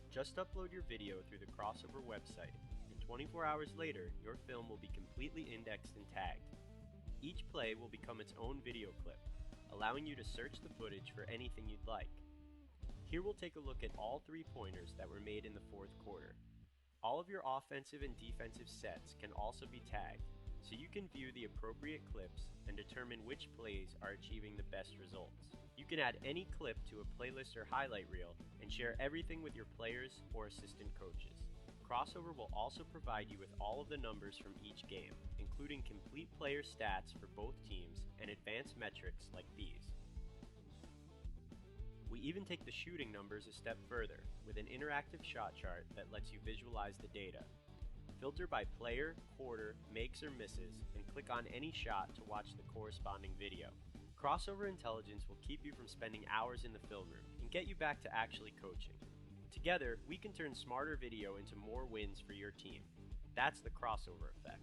Just upload your video through the Crossover website, and 24 hours later, your film will be completely indexed and tagged. Each play will become its own video clip, allowing you to search the footage for anything you'd like. Here we'll take a look at all 3-pointers that were made in the fourth quarter. All of your offensive and defensive sets can also be tagged, so you can view the appropriate clips and determine which plays are achieving the best results. You can add any clip to a playlist or highlight reel and share everything with your players or assistant coaches. Crossover will also provide you with all of the numbers from each game, including complete player stats for both teams and advanced metrics like these. We even take the shooting numbers a step further with an interactive shot chart that lets you visualize the data. Filter by player, quarter, makes or misses, and click on any shot to watch the corresponding video. Crossover intelligence will keep you from spending hours in the film room and get you back to actually coaching. Together, we can turn smarter video into more wins for your team. That's the Crossover effect.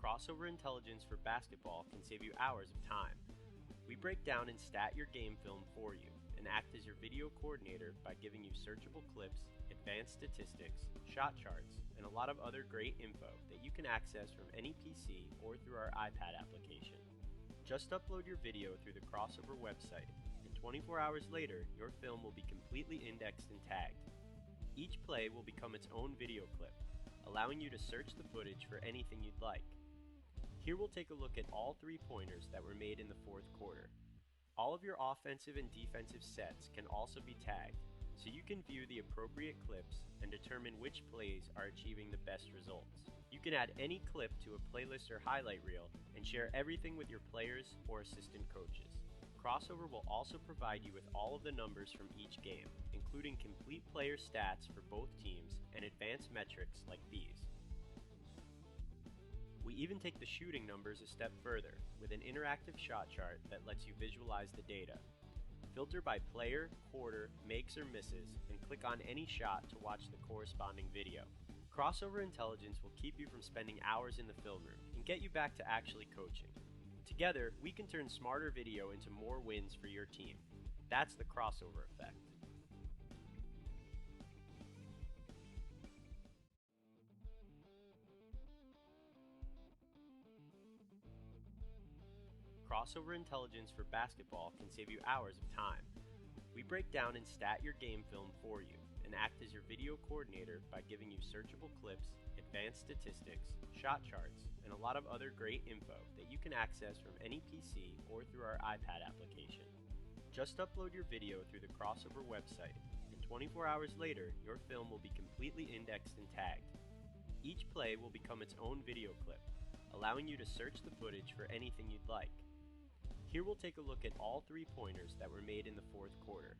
Crossover intelligence for basketball can save you hours of time. We break down and stat your game film for you and act as your video coordinator by giving you searchable clips, advanced statistics, shot charts, and a lot of other great info that you can access from any PC or through our iPad application. Just upload your video through the Crossover website, and 24 hours later, your film will be completely indexed and tagged. Each play will become its own video clip, allowing you to search the footage for anything you'd like. Here we'll take a look at all 3-pointers that were made in the fourth quarter. All of your offensive and defensive sets can also be tagged, so you can view the appropriate clips and determine which plays are achieving the best results. You can add any clip to a playlist or highlight reel and share everything with your players or assistant coaches. Crossover will also provide you with all of the numbers from each game, including complete player stats for both teams and advanced metrics like these. We even take the shooting numbers a step further with an interactive shot chart that lets you visualize the data. Filter by player, quarter, makes or misses, and click on any shot to watch the corresponding video. Crossover intelligence will keep you from spending hours in the film room and get you back to actually coaching. Together, we can turn smarter video into more wins for your team. That's the crossover effect. Crossover intelligence for basketball can save you hours of time. We break down and stat your game film for you and act as your video coordinator by giving you searchable clips, advanced statistics, shot charts, and a lot of other great info that you can access from any PC or through our iPad application. Just upload your video through the Crossover website, and 24 hours later, your film will be completely indexed and tagged. Each play will become its own video clip, allowing you to search the footage for anything you'd like. Here we'll take a look at all 3-pointers that were made in the fourth quarter.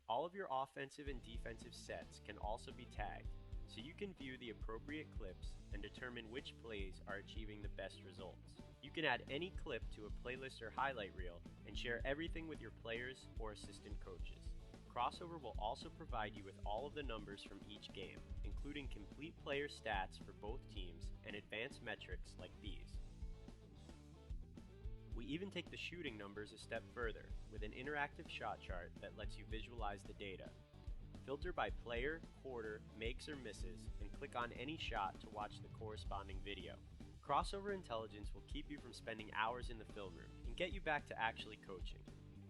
All of your offensive and defensive sets can also be tagged, so you can view the appropriate clips and determine which plays are achieving the best results. You can add any clip to a playlist or highlight reel and share everything with your players or assistant coaches. Crossover will also provide you with all of the numbers from each game, including complete player stats for both teams and advanced metrics like these. We even take the shooting numbers a step further with an interactive shot chart that lets you visualize the data. Filter by player, quarter, makes or misses, and click on any shot to watch the corresponding video. Crossover intelligence will keep you from spending hours in the film room and get you back to actually coaching.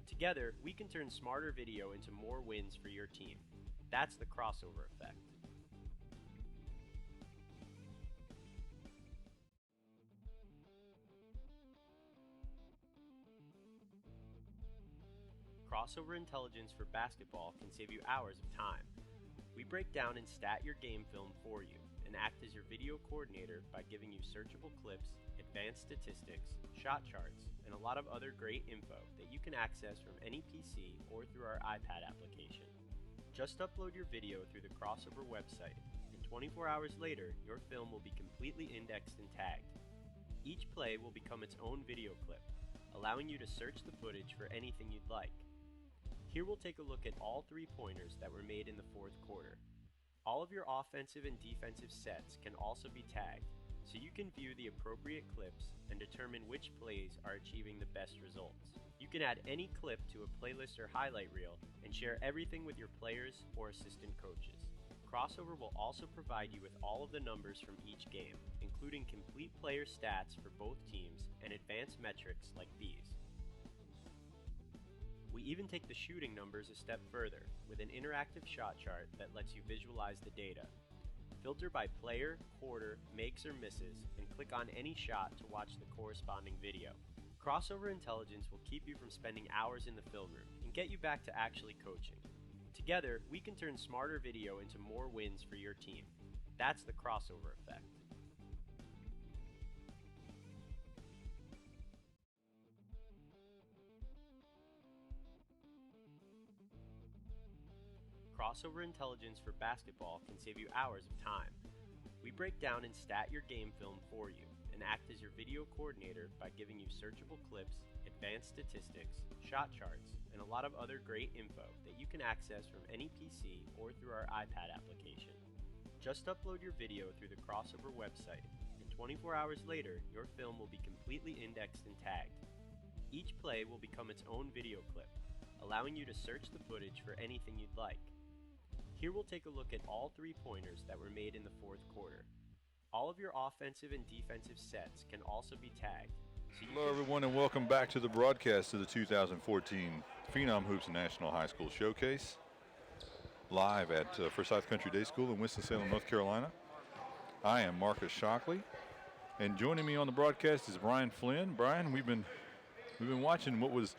Together, we can turn smarter video into more wins for your team. That's the crossover effect. Crossover intelligence for basketball can save you hours of time. We break down and stat your game film for you and act as your video coordinator by giving you searchable clips, advanced statistics, shot charts, and a lot of other great info that you can access from any PC or through our iPad application. Just upload your video through the Crossover website, and 24 hours later, your film will be completely indexed and tagged. Each play will become its own video clip, allowing you to search the footage for anything you'd like. Here we'll take a look at all 3-pointers that were made in the fourth quarter. All of your offensive and defensive sets can also be tagged, so you can view the appropriate clips and determine which plays are achieving the best results. You can add any clip to a playlist or highlight reel and share everything with your players or assistant coaches. Crossover will also provide you with all of the numbers from each game, including complete player stats for both teams and advanced metrics like these. We even take the shooting numbers a step further with an interactive shot chart that lets you visualize the data. Filter by player, quarter, makes or misses, and click on any shot to watch the corresponding video. Crossover intelligence will keep you from spending hours in the film room and get you back to actually coaching. Together, we can turn smarter video into more wins for your team. That's the crossover effect. Crossover intelligence for basketball can save you hours of time. We break down and stat your game film for you and act as your video coordinator by giving you searchable clips, advanced statistics, shot charts, and a lot of other great info that you can access from any PC or through our iPad application. Just upload your video through the Crossover website, and 24 hours later, your film will be completely indexed and tagged. Each play will become its own video clip, allowing you to search the footage for anything you'd like. Here we'll take a look at all 3-pointers that were made in the fourth quarter. All of your offensive and defensive sets can also be tagged. Hello, everyone, and welcome back to the broadcast of the 2014 Phenom Hoops National High School Showcase, live at Forsyth Country Day School in Winston-Salem, North Carolina. I am Marcus Shockley, and joining me on the broadcast is Brian Flynn. Brian, we've been watching what was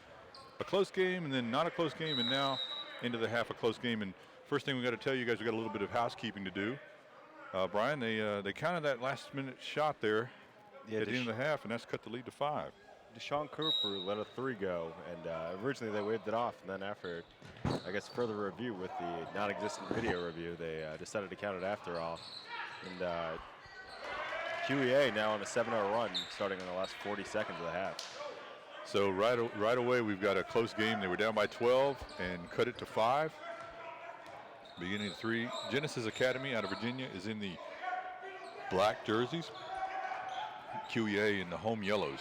a close game, and then not a close game, and now into the half a close game. And first thing we got to tell you guys, we got a little bit of housekeeping to do. Brian, they counted that last-minute shot there at the end of the half, and that's cut the lead to 5. Deshaun Cooper let a 3 go, and originally they waved it off, and then after, I guess, further review with the non-existent video review, they decided to count it after all. And QEA now on a 7-0 run, starting in the last 40 seconds of the half. So right away, we've got a close game. They were down by 12 and cut it to 5. Beginning of 3. Genesis Academy out of Virginia is in the black jerseys. QEA in the home yellows.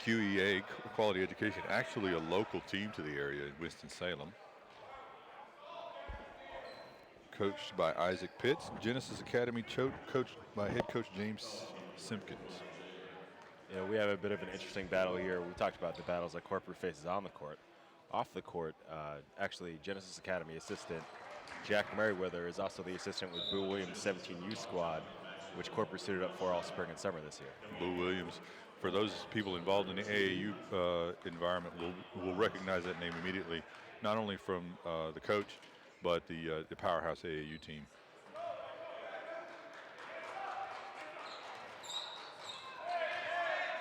QEA, Quality Education, actually a local team to the area in Winston-Salem. Coached by Isaac Pitts. Genesis Academy coached by head coach James Simpkins. You know, we have a bit of an interesting battle here. We talked about the battles that corporate faces on the court. Off the court, actually, Genesis Academy assistant Jack Merriweather is also the assistant with Boo Williams' 17U squad, which corporate suited up for all spring and summer this year. Boo Williams, for those people involved in the AAU environment, will recognize that name immediately, not only from the coach, but the powerhouse AAU team.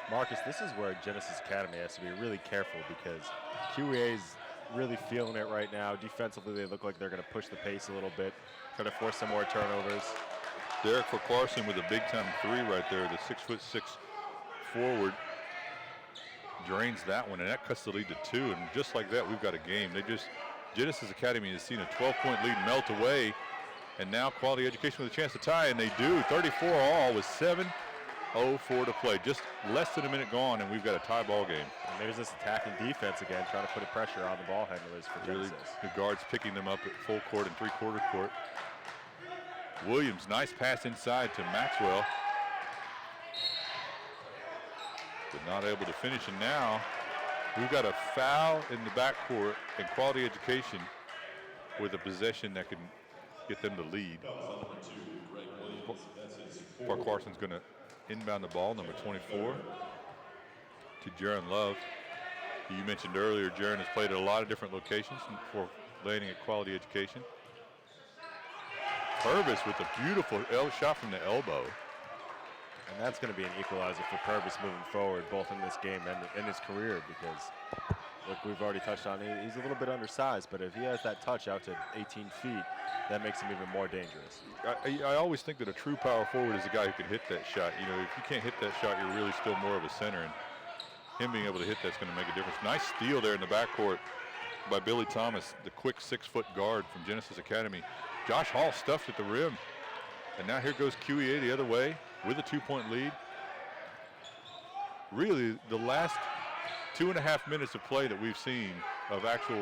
Marcus, this is where Genesis Academy has to be really careful because QEA's really feeling it right now. Defensively, they look like they're going to push the pace a little bit, try to force some more turnovers. Derek Clarkson with a big-time 3 right there, the 6'6" forward. Drains that one, and that cuts the lead to 2. And just like that, we've got a game. Genesis Academy has seen a 12-point lead melt away, and now Quality Education with a chance to tie, and they do. 34 all with 7:04 to play. Just less than a minute gone, and we've got a tie ball game. And there's this attacking defense again, trying to put a pressure on the ball handlers for Genesis. Really, the guards picking them up at full court and three-quarter court. Williams, nice pass inside to Maxwell. But not able to finish, and now we've got a foul in the backcourt and Quality Education with a possession that can get them the lead. Park Carson's going to inbound the ball, number 24, to Jaron Love. You mentioned earlier, Jaron has played at a lot of different locations before landing at Quality Education. Purvis with a beautiful shot from the elbow. And that's going to be an equalizer for Purvis moving forward, both in this game and in his career, because, look, we've already touched on it. He's a little bit undersized, but if he has that touch out to 18 feet, that makes him even more dangerous. I always think that a true power forward is a guy who can hit that shot. You know, if you can't hit that shot, you're really still more of a center, and him being able to hit that's going to make a difference. Nice steal there in the backcourt by Billy Thomas, the quick 6-foot guard from Genesis Academy. Josh Hall stuffed at the rim, and now here goes QEA the other way with a 2-point lead. Really, the last 2.5 minutes of play that we've seen of actual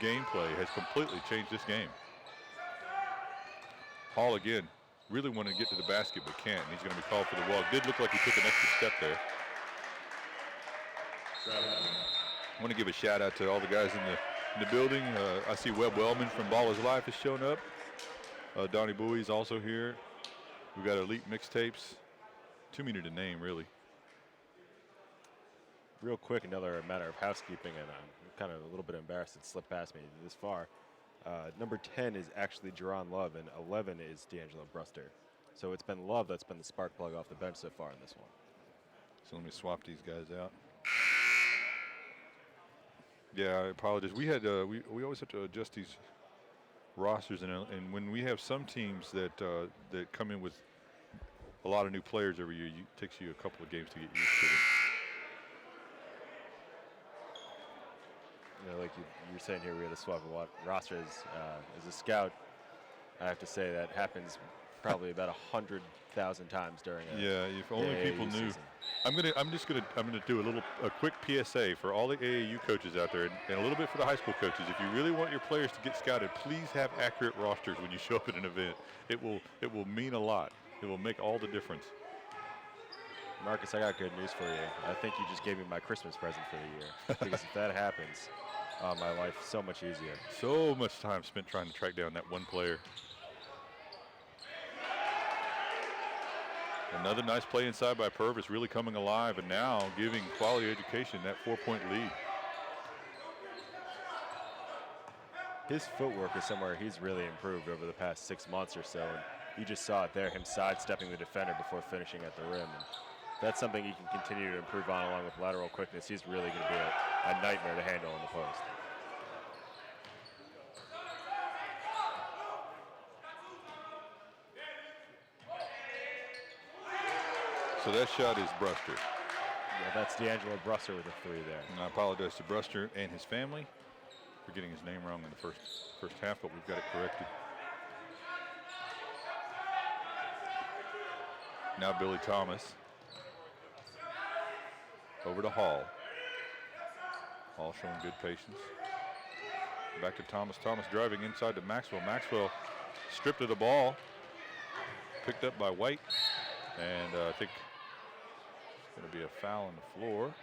gameplay has completely changed this game. Hall again, really wanted to get to the basket but can't. He's going to be called for the walk. Did look like he took an extra step there. I want to give a shout out to all the guys in the building. I see Webb Wellman from Ballers Life has shown up. Donnie Bowie's also here. We've got Elite Mixtapes. Too many to name, really. Real quick, another matter of housekeeping, and I'm kind of a little bit embarrassed it slipped past me this far. Number 10 is actually Jerron Love, and 11 is D'Angelo Bruster. So it's been Love that's been the spark plug off the bench so far in this one. So let me swap these guys out. Yeah, I apologize. We had we always have to adjust these rosters, and when we have some teams that that come in with a lot of new players every year, it takes you a couple of games to get used to them. You know, like you're saying here, we had to swap a lot rosters. As a scout, I have to say that happens probably about 100,000 times during a Yeah, if only the people AAU knew. season. I'm gonna do a quick PSA for all the AAU coaches out there, and a little bit for the high school coaches. If you really want your players to get scouted, please have accurate rosters when you show up at an event. It will mean a lot. It will make all the difference. Marcus, I got good news for you. I think you just gave me my Christmas present for the year. Because if that happens, my life's so much easier. So much time spent trying to track down that one player. Another nice play inside by Purvis, really coming alive and now giving Quality Education that 4-point lead. His footwork is somewhere he's really improved over the past 6 months or so. And you just saw it there, him sidestepping the defender before finishing at the rim. And that's something he can continue to improve on along with lateral quickness. He's really going to be a nightmare to handle in the post. So that shot is Bruster. Yeah, that's D'Angelo Brusser with a 3 there. And I apologize to Bruster and his family for getting his name wrong in the first half, but we've got it corrected. Now Billy Thomas. Over to Hall. Hall showing good patience. Back to Thomas. Thomas driving inside to Maxwell. Maxwell stripped of the ball. Picked up by White. And I think it's going to be a foul on the floor.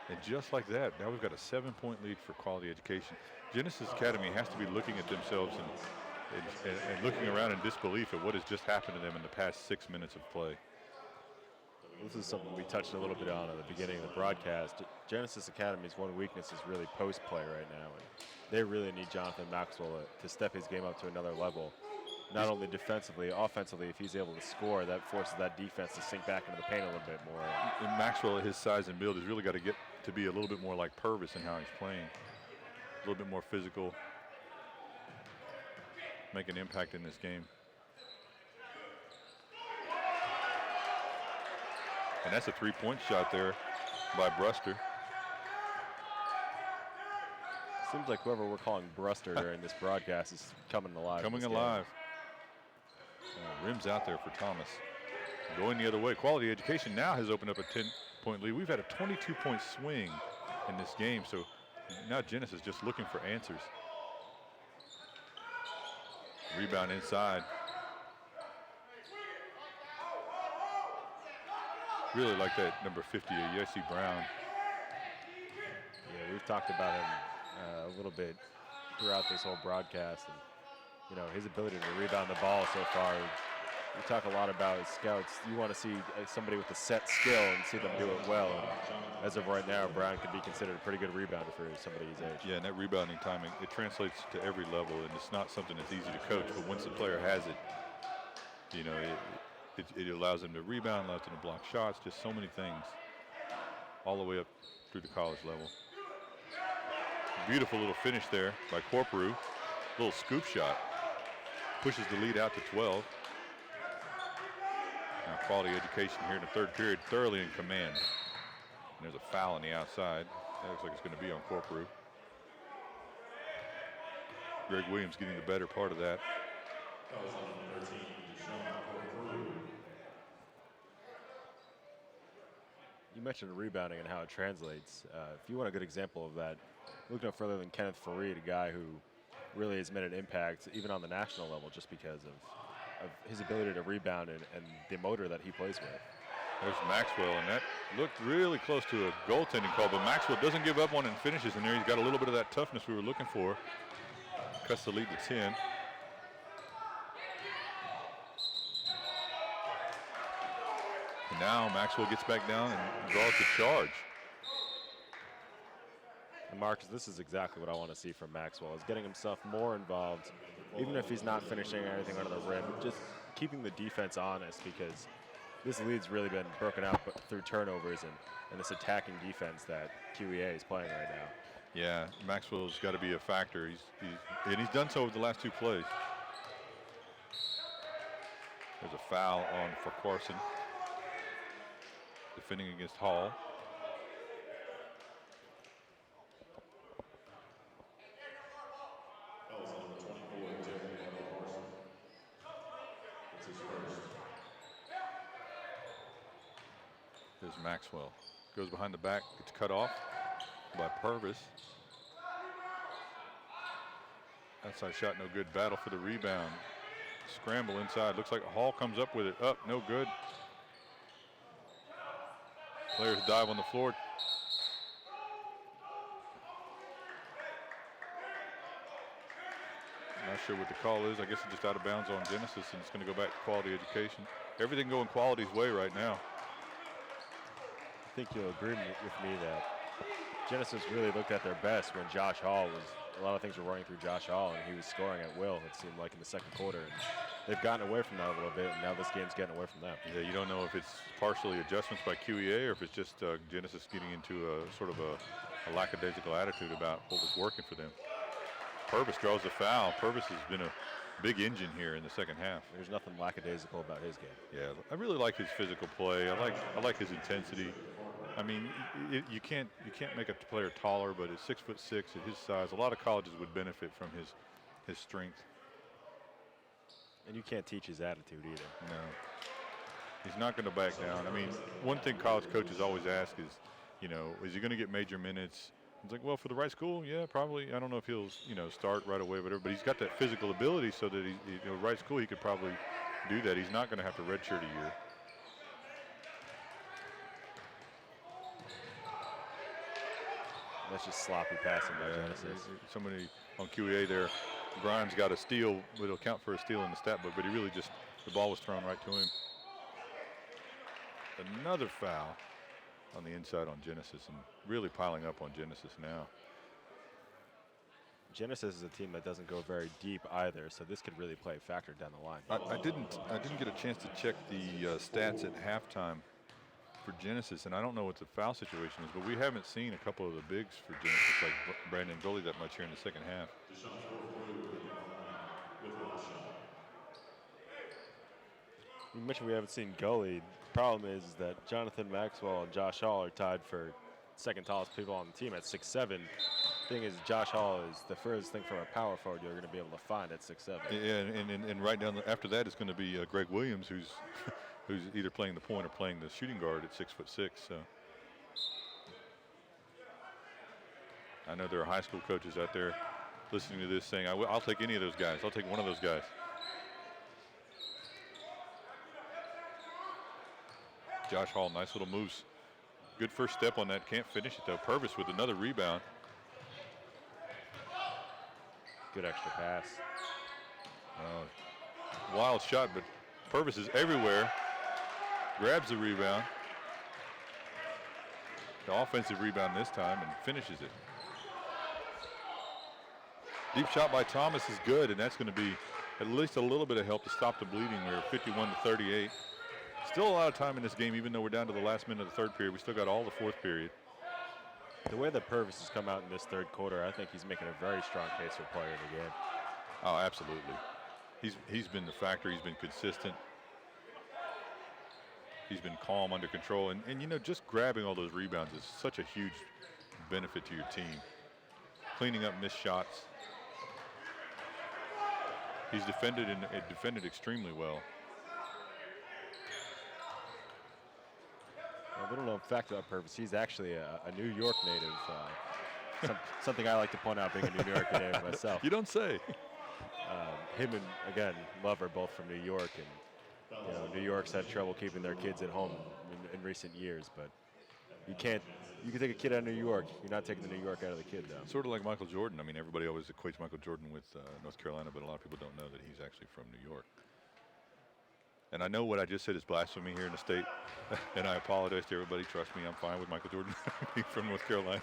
And just like that, now we've got a 7-point lead for Quality Education. Genesis Academy has to be looking at themselves and looking around in disbelief at what has just happened to them in the past 6 minutes of play. This is something we touched a little bit on at the beginning of the broadcast. Genesis Academy's one weakness is really post play right now, and they really need Jonathan Maxwell to step his game up to another level. Not only defensively, offensively, if he's able to score, that forces that defense to sink back into the paint a little bit more. And Maxwell, at his size and build, has really got to get to be a little bit more like Purvis in how he's playing. A little bit more physical, make an impact in this game. And that's a 3-point shot there by Bruster. Seems like whoever we're calling Bruster during this broadcast is coming alive. Coming alive. Rims out there for Thomas. Going the other way. Quality Education now has opened up a 10-point lead. We've had a 22-point swing in this game, so now Genesis is just looking for answers. Rebound inside. Really like that number 50, Yessi Brown. Yeah, we've talked about him a little bit throughout this whole broadcast, and you know his ability to rebound the ball so far. We talk a lot about his scouts. You want to see somebody with a set skill and see them do it well. And as of right now, Brown could be considered a pretty good rebounder for somebody his age. Yeah, and that rebounding timing, it translates to every level, and it's not something that's easy to coach, but once the player has it, you know, it allows them to rebound, allows them to block shots, just so many things, all the way up through the college level. Beautiful little finish there by Corporu. Little scoop shot. Pushes the lead out to 12. Now Quality Education here in the third period, thoroughly in command. And there's a foul on the outside. That looks like it's going to be on Corporu. Greg Williams getting the better part of that. You mentioned rebounding and how it translates. If you want a good example of that, look no further than Kenneth Fareed, a guy who really has made an impact even on the national level just because of his ability to rebound and the motor that he plays with. There's Maxwell, and that looked really close to a goaltending call, but Maxwell doesn't give up on it and finishes in there. He's got a little bit of that toughness we were looking for. Cuts the lead to 10. And now Maxwell gets back down and draws the charge. And Marcus, this is exactly what I want to see from Maxwell, is getting himself more involved, even if he's not finishing anything under the rim, just keeping the defense honest, because this lead's really been broken out through turnovers and this attacking defense that QEA is playing right now. Yeah, Maxwell's got to be a factor. He's done so over the last 2 plays. There's a foul on for Carson, defending against Hall. There's Maxwell. Goes behind the back, gets cut off by Purvis. Outside shot, no good. Battle for the rebound. Scramble inside. Looks like Hall comes up with it. Up, no good. Players dive on the floor. Not sure what the call is. I guess it's just out of bounds on Genesis, and it's going to go back to quality education. Everything going quality's way right now. I think you'll agree with me that Genesis really looked at their best when Josh Hall was, a lot of things were running through Josh Hall, and he was scoring at will, it seemed like, in the second quarter. And they've gotten away from that a little bit, and now this game's getting away from them. Yeah, you don't know if it's partially adjustments by QEA or if it's just Genesis getting into a sort of a lackadaisical attitude about what was working for them. Purvis draws a foul. Purvis has been a big engine here in the second half. There's nothing lackadaisical about his game. Yeah, I really like his physical play. I like his intensity. I mean, you can't make a player taller, but at 6'6", at his size, a lot of colleges would benefit from his strength. And you can't teach his attitude either. No, he's not going to back down. I mean, one thing college coaches always ask is, is he going to get major minutes? It's like, well, for the right school, yeah, probably. I don't know if he'll, start right away, but he's got that physical ability so that right school he could probably do that. He's not going to have to redshirt a year. That's just sloppy passing by Genesis. Somebody on QEA there, Grimes got a steal, but it'll count for a steal in the stat book, but he really just, the ball was thrown right to him. Another foul on the inside on Genesis, and really piling up on Genesis now. Genesis is a team that doesn't go very deep either, so this could really play a factor down the line. I didn't get a chance to check the stats at halftime for Genesis, and I don't know what the foul situation is, but we haven't seen a couple of the bigs for Genesis, like Brandon Gully, that much here in the second half. You mentioned we haven't seen Gully. The problem is that Jonathan Maxwell and Josh Hall are tied for second tallest people on the team at 6'7". Thing is, Josh Hall is the furthest thing from a power forward you're going to be able to find at 6'7". Yeah, and right down after that is going to be Greg Williams, who's who's either playing the point or playing the shooting guard at 6'6". So I know there are high school coaches out there listening to this saying, I'll take any of those guys. I'll take one of those guys. Josh Hall, nice little moves. Good first step on that. Can't finish it though. Purvis with another rebound. Good extra pass. Wild shot, but Purvis is everywhere. Grabs the rebound. The offensive rebound this time and finishes it. Deep shot by Thomas is good, and that's going to be at least a little bit of help to stop the bleeding. We're 51-38. Still a lot of time in this game, even though we're down to the last minute of the third period. We still got all the fourth period. The way that Purvis has come out in this third quarter, I think he's making a very strong case for player of the game. Oh, absolutely. He's been the factor. He's been consistent. He's been calm, under control. And just grabbing all those rebounds is such a huge benefit to your team. Cleaning up missed shots. He's defended extremely well. A little known fact about Purvis, he's actually a New York native. Something I like to point out, being a New York native myself. You don't say. Him and, again, Love are both from New York, and New York's had trouble keeping their kids at home in recent years, but you can take a kid out of New York. You're not taking the New York out of the kid, though. Sort of like Michael Jordan. I mean, everybody always equates Michael Jordan with North Carolina, but a lot of people don't know that he's actually from New York. And I know what I just said is blasphemy here in the state, and I apologize to everybody. Trust me, I'm fine with Michael Jordan being from North Carolina.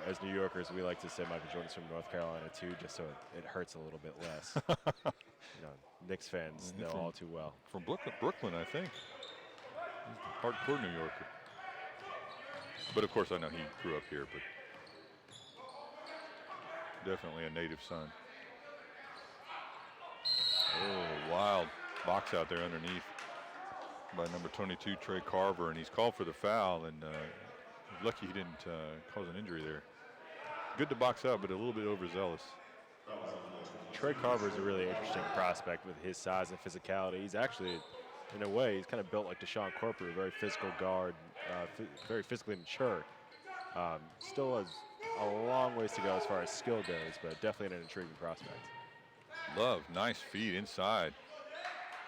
As New Yorkers, we like to say Michael Jordan's from North Carolina too, just so it hurts a little bit less. Knicks fans know all too well. From Brooklyn, I think. He's a hardcore New Yorker. But of course, I know he grew up here, but definitely a native son. Oh, wild box out there underneath by number 22, Trey Carver, and he's called for the foul, and lucky he didn't cause an injury there. Good to box out, but a little bit overzealous. Trey Carver is a really interesting prospect with his size and physicality. He's actually in a way, he's kind of built like Deshaun Corporal, very physical guard, very physically mature. Still has a long ways to go as far as skill goes, but definitely an intriguing prospect. Love, nice feed inside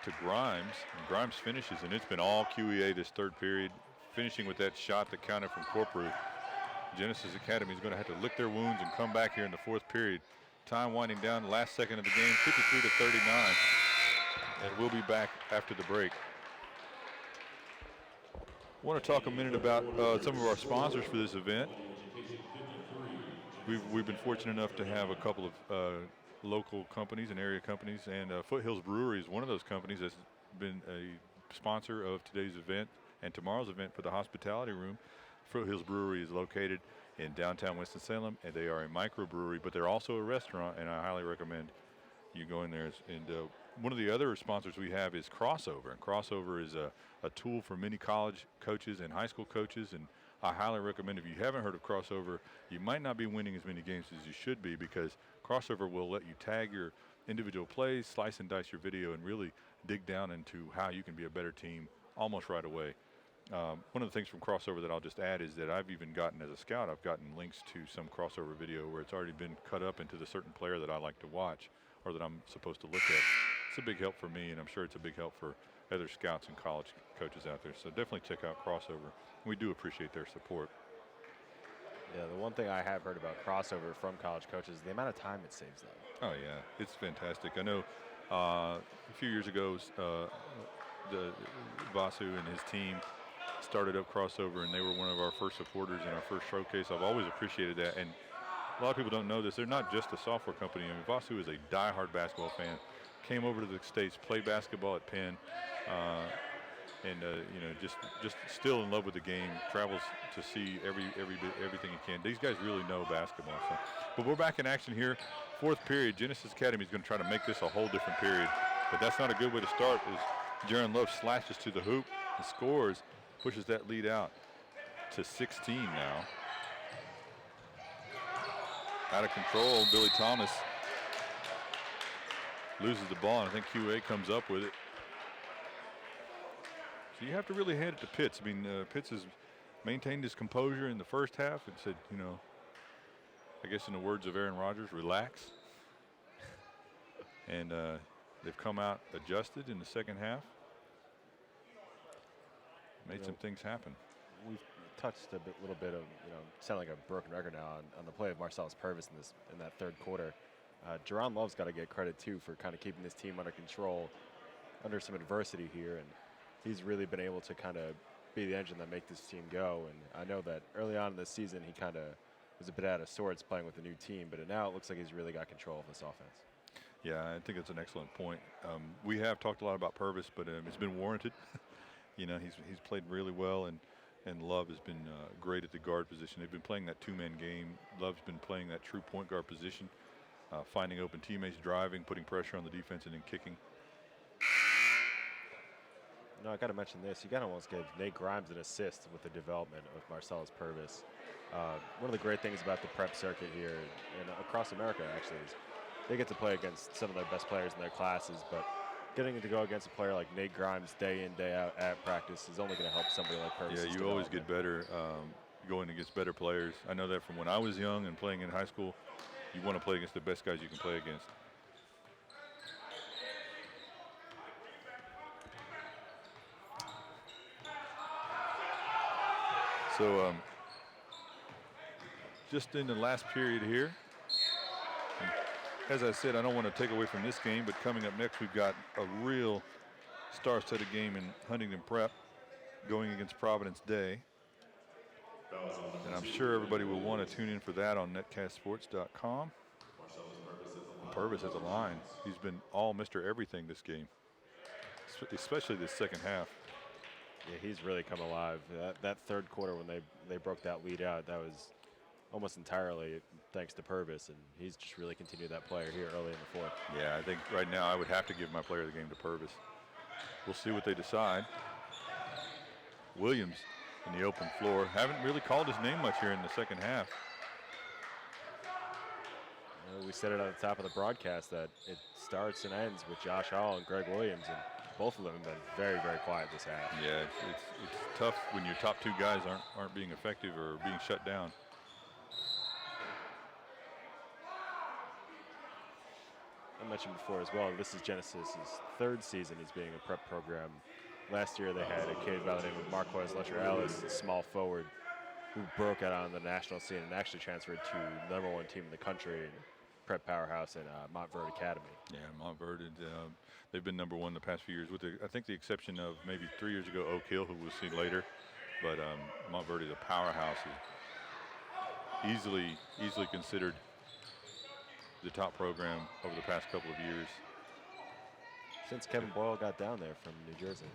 to Grimes. And Grimes finishes, and it's been all QEA this third period, finishing with that shot that counted from Corporal. Genesis Academy is going to have to lick their wounds and come back here in the fourth period. Time winding down, the last second of the game, 53-39. And we'll be back after the break. I want to talk a minute about some of our sponsors for this event. We've been fortunate enough to have a couple of local companies and area companies, and Foothills Brewery is one of those companies that's been a sponsor of today's event and tomorrow's event for the hospitality room. Foothills Brewery is located in downtown Winston-Salem, and they are a microbrewery, but they're also a restaurant, and I highly recommend you go in there. And one of the other sponsors we have is Crossover, and Crossover is a tool for many college coaches and high school coaches, and I highly recommend, if you haven't heard of Crossover, you might not be winning as many games as you should be, because Crossover will let you tag your individual plays, slice and dice your video, and really dig down into how you can be a better team almost right away. One of the things from Crossover that I'll just add is that I've even gotten, as a scout, I've gotten links to some Crossover video where it's already been cut up into the certain player that I like to watch or that I'm supposed to look at. It's a big help for me, and I'm sure it's a big help for other scouts and college coaches out there. So definitely check out Crossover. We do appreciate their support. Yeah, the one thing I have heard about Crossover from college coaches is the amount of time it saves them. Oh, yeah, it's fantastic. I know a few years ago, Vasu and his team started up Crossover, and they were one of our first supporters in our first showcase. I've always appreciated that, and a lot of people don't know this. They're not just a software company. I mean, Vasu is a diehard basketball fan. Came over to the States, played basketball at Penn, and you know, just still in love with the game. Travels to see everything he can. These guys really know basketball. So. But we're back in action here. Fourth period. Genesis Academy is going to try to make this a whole different period, but that's not a good way to start. As Jaron Love slashes to the hoop and scores, pushes that lead out to 16 now. Out of control, Billy Thomas loses the ball, and I think QA comes up with it. So you have to really hand it to Pitts. I mean, Pitts has maintained his composure in the first half and said, you know, I guess in the words of Aaron Rodgers, relax. And they've come out adjusted in the second half. Made some things happen. We've touched a little bit of, sound like a broken record now on the play of Marcellus Purvis in that third quarter. Jaron Love's got to get credit too for kind of keeping this team under control under some adversity here, and he's really been able to kind of be the engine that make this team go. And I know that early on in the season he kind of was a bit out of sorts playing with a new team, but now it looks like he's really got control of this offense. Yeah, I think it's an excellent point. We have talked a lot about Purvis, but it's been warranted. You know, he's played really well, and Love has been great at the guard position. They've been playing that two-man game. Love's been playing that true point guard position, finding open teammates, driving, putting pressure on the defense, and then kicking. No, I got to mention this. You got to almost give Nate Grimes an assist with the development of Marcellus Purvis. One of the great things about the prep circuit here and across America, actually, is they get to play against some of their best players in their classes, but getting to go against a player like Nate Grimes day in, day out at practice is only going to help somebody like Purvis. Yeah, you always get better going against better players. I know that from when I was young and playing in high school. You want to play against the best guys you can play against. So just in the last period here, as I said, I don't want to take away from this game, but coming up next, we've got a real star-studded game in Huntington Prep going against Providence Day. And I'm sure everybody will want to tune in for that on netcastsports.com. Purvis has a line. He's been all Mr. Everything this game, especially this second half. Yeah, he's really come alive. That third quarter when they broke that lead out, that was almost entirely thanks to Purvis, and he's just really continued that player here early in the fourth. Yeah, I think right now I would have to give my player of the game to Purvis. We'll see what they decide. Williams in the open floor. Haven't really called his name much here in the second half. We said it at the top of the broadcast that it starts and ends with Josh Hall and Greg Williams, and Both of them have been very, very quiet this half. Yeah, it's tough when your top 2 guys aren't being effective or being shut down. I mentioned before as well, this is Genesis's 3rd season as being a prep program. Last year they had a kid by the name of Marquez Letcher-Alice, a small forward, who broke out on the national scene and actually transferred to the #1 team in the country, and prep powerhouse in Montverde Academy. Yeah, Montverde, they've been #1 the past few years, with I think the exception of maybe 3 years ago Oak Hill, who we'll see later. But Montverde is a powerhouse, is easily considered the top program over the past couple of years. Since Kevin Boyle got down there from New Jersey.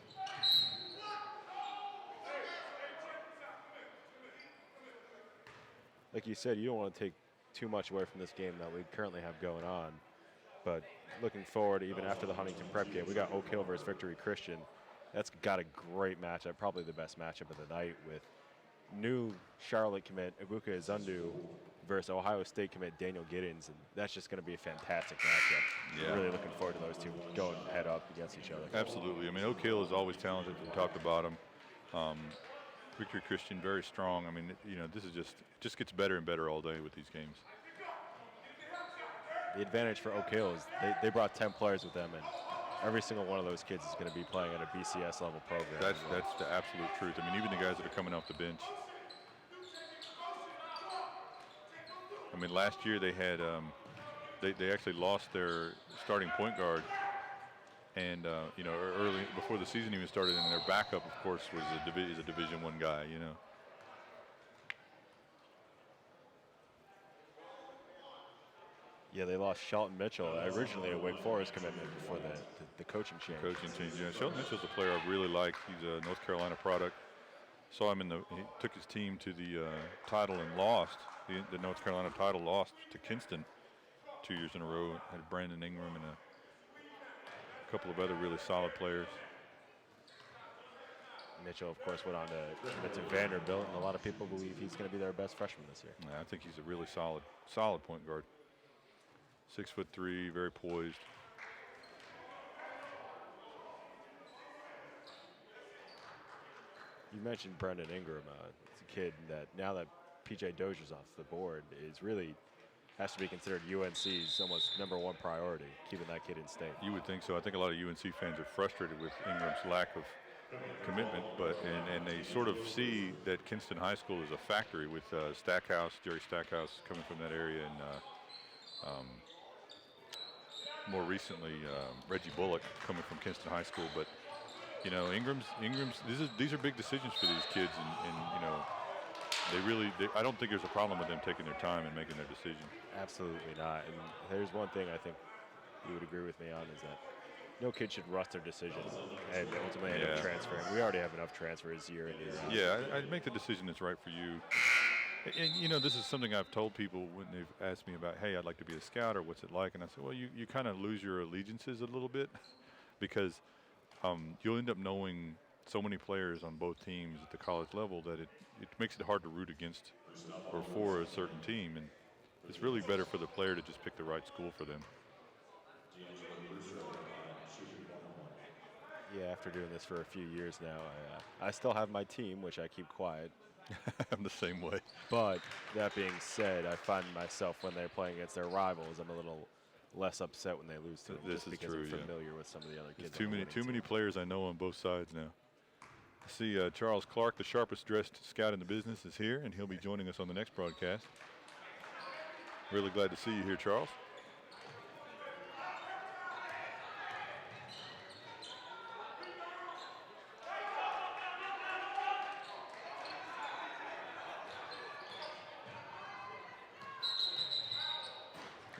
Like you said, you don't want to take too much away from this game that we currently have going on. But looking forward, even after the Huntington Prep game, we got Oak Hill versus Victory Christian. That's got a great matchup, probably the best matchup of the night, with new Charlotte commit Ibuka Izundu versus Ohio State commit Daniel Giddens, and that's just going to be a fantastic matchup. Yeah. Really looking forward to those two going head up against each other. Absolutely. I mean, Oak Hill is always talented from top to bottom. Victory Christian, very strong. I mean, this is just gets better and better all day with these games. The advantage for Oak Hill is they brought 10 players with them, and every single one of those kids is going to be playing at a BCS level program. That's the absolute truth. I mean, even the guys that are coming off the bench. I mean, last year they had they actually lost their starting point guard, and early before the season even started, and their backup, of course, was a Division I guy. Yeah, they lost Shelton Mitchell, originally a Wake Forest commitment before the coaching change. Yeah, Shelton Mitchell's a player I really like. He's a North Carolina product. Saw him he took his team to the title and lost. The North Carolina title lost to Kinston 2 years in a row. Had Brandon Ingram and a couple of other really solid players. Mitchell, of course, went on to commit to Vanderbilt, and a lot of people believe he's going to be their best freshman this year. Yeah, I think he's a really solid point guard. 6'3", very poised. You mentioned Brendan Ingram. It's a kid that now that PJ Dozier's off the board is really has to be considered UNC's almost #1 priority, keeping that kid in state. You would think so. I think a lot of UNC fans are frustrated with Ingram's lack of commitment, and they sort of see that Kinston High School is a factory with Jerry Stackhouse coming from that area, and more recently Reggie Bullock coming from Kinston High School. But Ingram's these are big decisions for these kids, and I don't think there's a problem with them taking their time and making their decision. Absolutely not. And there's one thing I think you would agree with me on, is that no kid should rush their decision and ultimately end up transferring. We already have enough transfers year in, year out. Yeah, I'd make the decision that's right for you. And this is something I've told people when they've asked me about, hey, I'd like to be a scout, or what's it like? And I said, well, you kind of lose your allegiances a little bit because you'll end up knowing so many players on both teams at the college level that it makes it hard to root against or for a certain team. And it's really better for the player to just pick the right school for them. Yeah, after doing this for a few years now, I still have my team, which I keep quiet. I'm the same way. But that being said, I find myself when they're playing against their rivals, I'm a little less upset when they lose to them, This just is because true, I'm yeah. familiar with some of the other kids. There's too many players I know on both sides now. I see Charles Clark, the sharpest dressed scout in the business, is here, and he'll be joining us on the next broadcast. Really glad to see you here, Charles.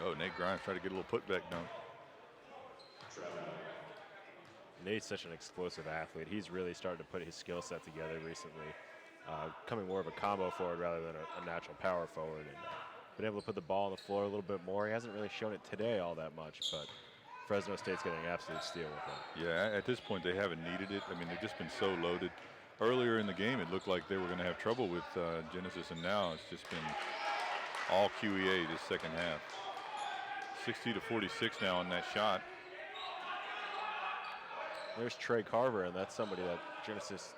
Oh, Nate Grimes tried to get a little putback dunk. Nate's such an explosive athlete. He's really started to put his skill set together recently, becoming more of a combo forward rather than a natural power forward, and been able to put the ball on the floor a little bit more. He hasn't really shown it today all that much, but Fresno State's getting an absolute steal with him. Yeah, at this point they haven't needed it. I mean, they've just been so loaded. Earlier in the game, it looked like they were going to have trouble with Genesis, and now it's just been all QEA this second half. 60-46 now on that shot. There's Trey Carver, and that's somebody that Genesis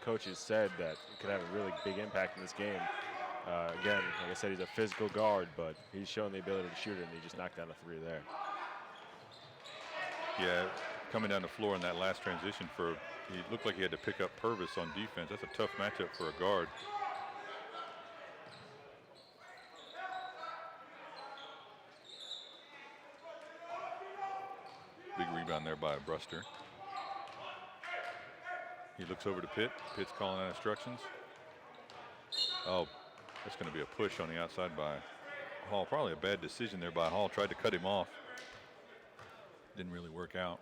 coaches said that could have a really big impact in this game. Again, like I said, he's a physical guard, but he's shown the ability to shoot it, and he just knocked down a 3 there. Yeah, coming down the floor in that last transition he looked like he had to pick up Purvis on defense. That's a tough matchup for a guard. Big rebound there by Bruster. He looks over to Pitt. Pitt's calling out instructions. Oh, that's going to be a push on the outside by Hall. Probably a bad decision there by Hall. Tried to cut him off. Didn't really work out.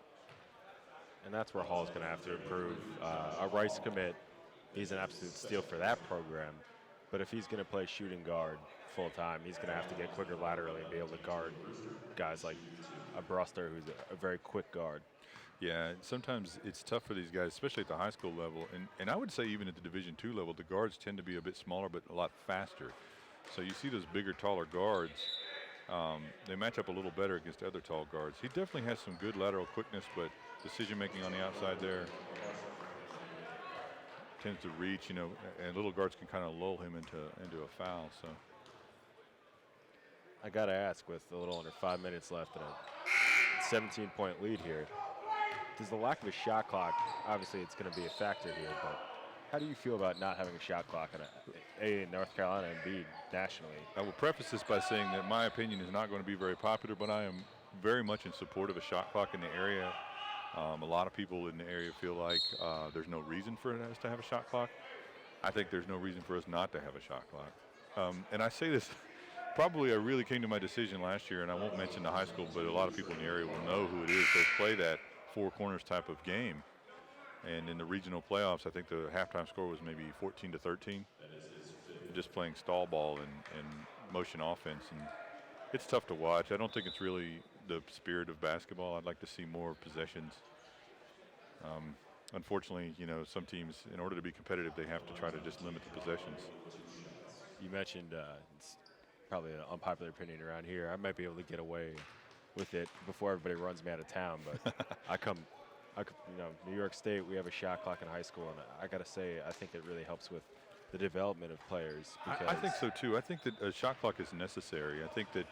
And that's where Hall's going to have to improve. A Rice commit, he's an absolute steal for that program. But if he's going to play shooting guard full time, he's going to have to get quicker laterally and be able to guard guys like a Bruster, who's a very quick guard. Yeah, sometimes it's tough for these guys, especially at the high school level. And I would say even at the Division II level, the guards tend to be a bit smaller but a lot faster. So you see those bigger, taller guards, they match up a little better against other tall guards. He definitely has some good lateral quickness, but decision-making on the outside there tends to reach, and little guards can kind of lull him into a foul. So I got to ask, with a little under 5 minutes left and a 17-point lead here, does the lack of a shot clock, obviously it's going to be a factor here, but how do you feel about not having a shot clock in North Carolina and B nationally? I will preface this by saying that my opinion is not going to be very popular, but I am very much in support of a shot clock in the area. A lot of people in the area feel like there's no reason for us to have a shot clock. I think there's no reason for us not to have a shot clock. And I say this, probably I really came to my decision last year, and I won't mention the high school, but a lot of people in the area will know who it is. They play that four corners type of game. And in the regional playoffs, I think the halftime score was maybe 14-13. Just playing stall ball and motion offense. And it's tough to watch. I don't think it's really the spirit of basketball. I'd like to see more possessions. Unfortunately, some teams, in order to be competitive, they have to try to just limit the possessions. You mentioned it's probably an unpopular opinion around here. I might be able to get away with it before everybody runs me out of town, but New York State, we have a shot clock in high school, and I got to say, I think it really helps with the development of players. I think so too. I think that a shot clock is necessary. I think that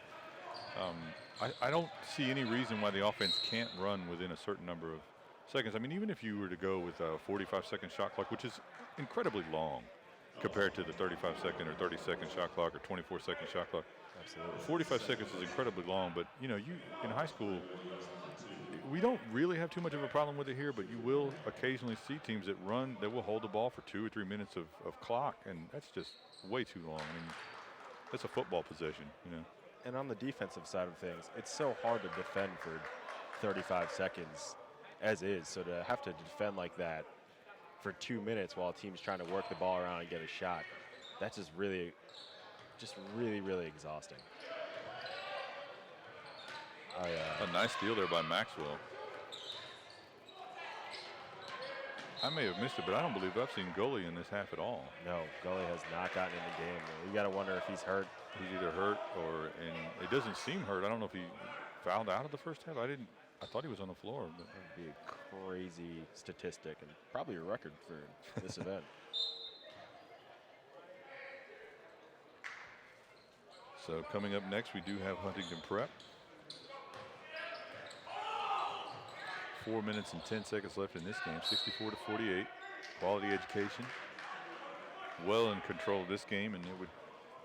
I don't see any reason why the offense can't run within a certain number of seconds. I mean, even if you were to go with a 45-second shot clock, which is incredibly long compared to the 35-second or 30-second shot clock or 24-second shot clock. Absolutely. 45 seconds is incredibly long, but you in high school, we don't really have too much of a problem with it here, but you will occasionally see teams that will hold the ball for 2 or 3 minutes of clock, and that's just way too long. I mean, that's a football possession, And on the defensive side of things, it's so hard to defend for 35 seconds as is. So to have to defend like that for 2 minutes while a team's trying to work the ball around and get a shot, that's just really, really exhausting. A nice steal there by Maxwell. I may have missed it, but I don't believe I've seen Gully in this half at all. No, Gully has not gotten in the game. You got to wonder if he's hurt. He's either hurt and it doesn't seem hurt. I don't know if he fouled out of the first half. I thought he was on the floor. But that would be a crazy statistic and probably a record for this event. So coming up next, we do have Huntington Prep. 4 minutes and 10 seconds left in this game, 64-48. Quality education. Well in control of this game, and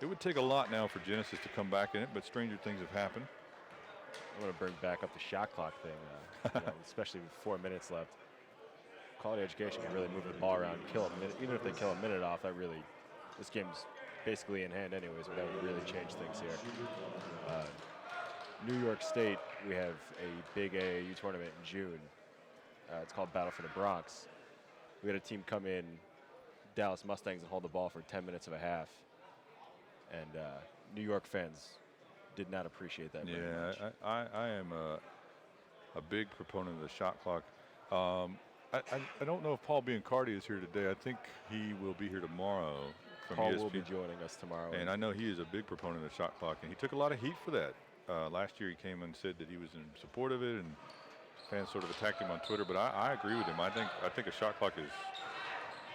it would take a lot now for Genesis to come back in it, but stranger things have happened. I'm going to bring back up the shot clock thing, especially with 4 minutes left. Quality education can really move the ball around, kill a minute. Even if they kill a minute off, this game's basically in hand anyways, but that would really change things here. New York State, we have a big AAU tournament in June. It's called Battle for the Bronx. We had a team come in, Dallas Mustangs, and hold the ball for 10 minutes of a half. And New York fans did not appreciate that very much. I am a big proponent of the shot clock. I don't know if Paul Biancardi is here today. I think he will be here tomorrow. Paul ESPN. will be joining us tomorrow. And I know he is a big proponent of the shot clock, and he took a lot of heat for that. Last year he came and said that he was in support of it, and fans sort of attacked him on Twitter, but I agree with him. I think a shot clock is,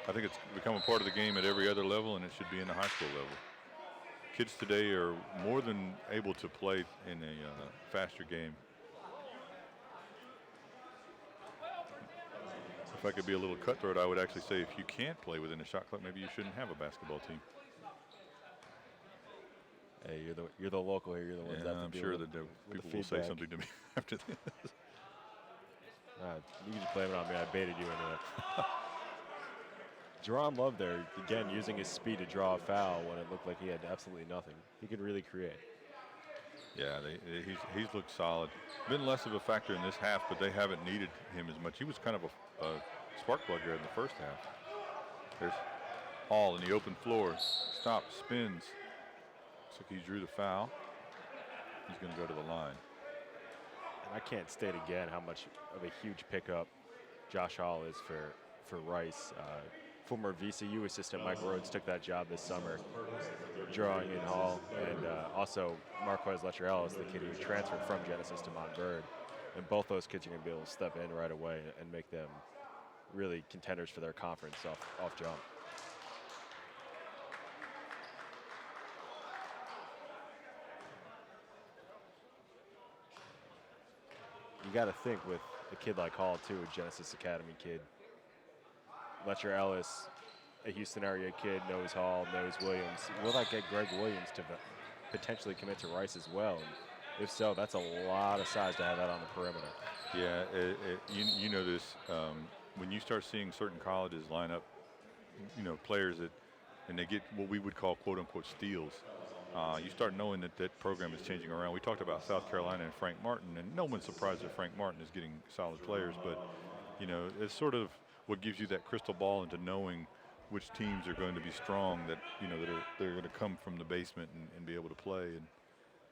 I think it's become a part of the game at every other level, and it should be in the high school level. Kids today are more than able to play in a faster game. If I could be a little cutthroat, I would actually say if you can't play within a shot clock, maybe you shouldn't have a basketball team. Hey, you're the local here. You're the ones that have to I'm deal sure with, that with people the will say feedback. something to me after this. You can just blame it on me. I baited you into it. Jerron Love there, again, using his speed to draw a foul when it looked like he had absolutely nothing. He could really create. Yeah, he's looked solid. Been less of a factor in this half, but they haven't needed him as much. He was kind of a spark plug here in the first half. There's Hall in the open floor. Stops, spins. Looks like he drew the foul. He's going to go to the line. And I can't state again how much of a huge pickup Josh Hall is for Rice. Former VCU assistant Mike Rhodes took that job this summer, drawing in Hall, and also Marquez Letcherell is the kid who transferred from Genesis to Montverde. And both those kids are going to be able to step in right away and make them really contenders for their conference off jump. You got to think with a kid like Hall, too, a Genesis Academy kid. Letcher Ellis, a Houston area kid, knows Hall, knows Williams. Will that get Greg Williams to potentially commit to Rice as well? And if so, that's a lot of size to have that on the perimeter. Yeah, you know this. When you start seeing certain colleges line up, players and they get what we would call quote-unquote steals, you start knowing that program is changing around. We talked about South Carolina and Frank Martin, and no one's surprised that Frank Martin is getting solid players, but, it's sort of what gives you that crystal ball into knowing which teams are going to be strong, that they're going to come from the basement and be able to play,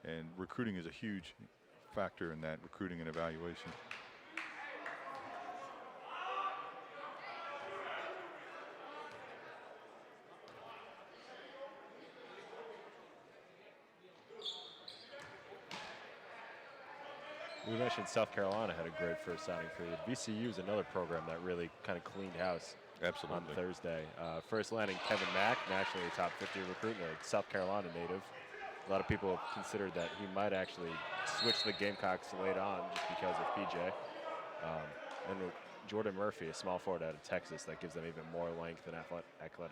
and recruiting is a huge factor in that, recruiting and evaluation. We mentioned South Carolina had a great first signing period. VCU is another program that really kind of cleaned house. Absolutely. On Thursday. First landing Kevin Mack, nationally a top 50 recruit, a South Carolina native. A lot of people have considered that he might actually switch the Gamecocks late on just because of PJ. And Jordan Murphy, a small forward out of Texas, that gives them even more length and athletic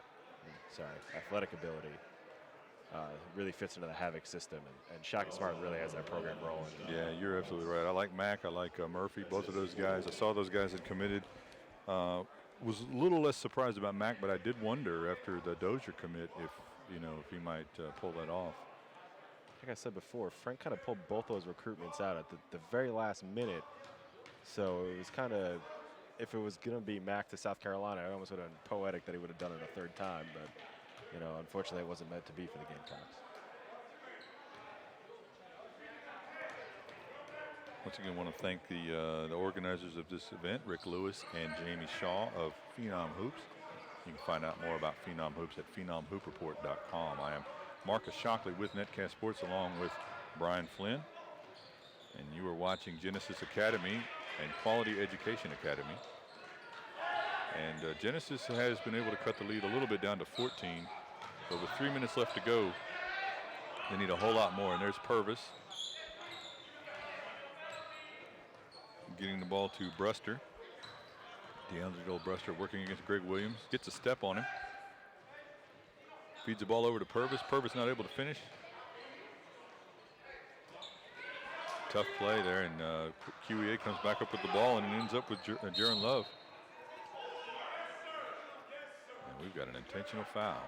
ability. Really fits into the Havoc system, and Shaka Smart really has that program rolling. Yeah, you're absolutely right. I like Mack, I like Murphy, both of those guys. I saw those guys had committed. Was a little less surprised about Mack, but I did wonder after the Dozier commit if he might pull that off. Like I said before, Frank kind of pulled both those recruitments out at the very last minute. So it was kind of, if it was going to be Mack to South Carolina, it almost would have been poetic that he would have done it a third time. But, unfortunately, it wasn't meant to be for the Gamecocks. Once again, I want to thank the organizers of this event, Rick Lewis and Jamie Shaw of Phenom Hoops. You can find out more about Phenom Hoops at phenomhoopreport.com. I am Marcus Shockley with Netcast Sports along with Brian Flynn. And you are watching Genesis Academy and Quality Education Academy. And Genesis has been able to cut the lead a little bit down to 14. But with 3 minutes left to go, they need a whole lot more. And there's Purvis getting the ball to Bruster. DeAngelo Bruster working against Greg Williams. Gets a step on him. Feeds the ball over to Purvis. Purvis not able to finish. Tough play there, and QEA comes back up with the ball and it ends up with Jaron Love. And we've got an intentional foul.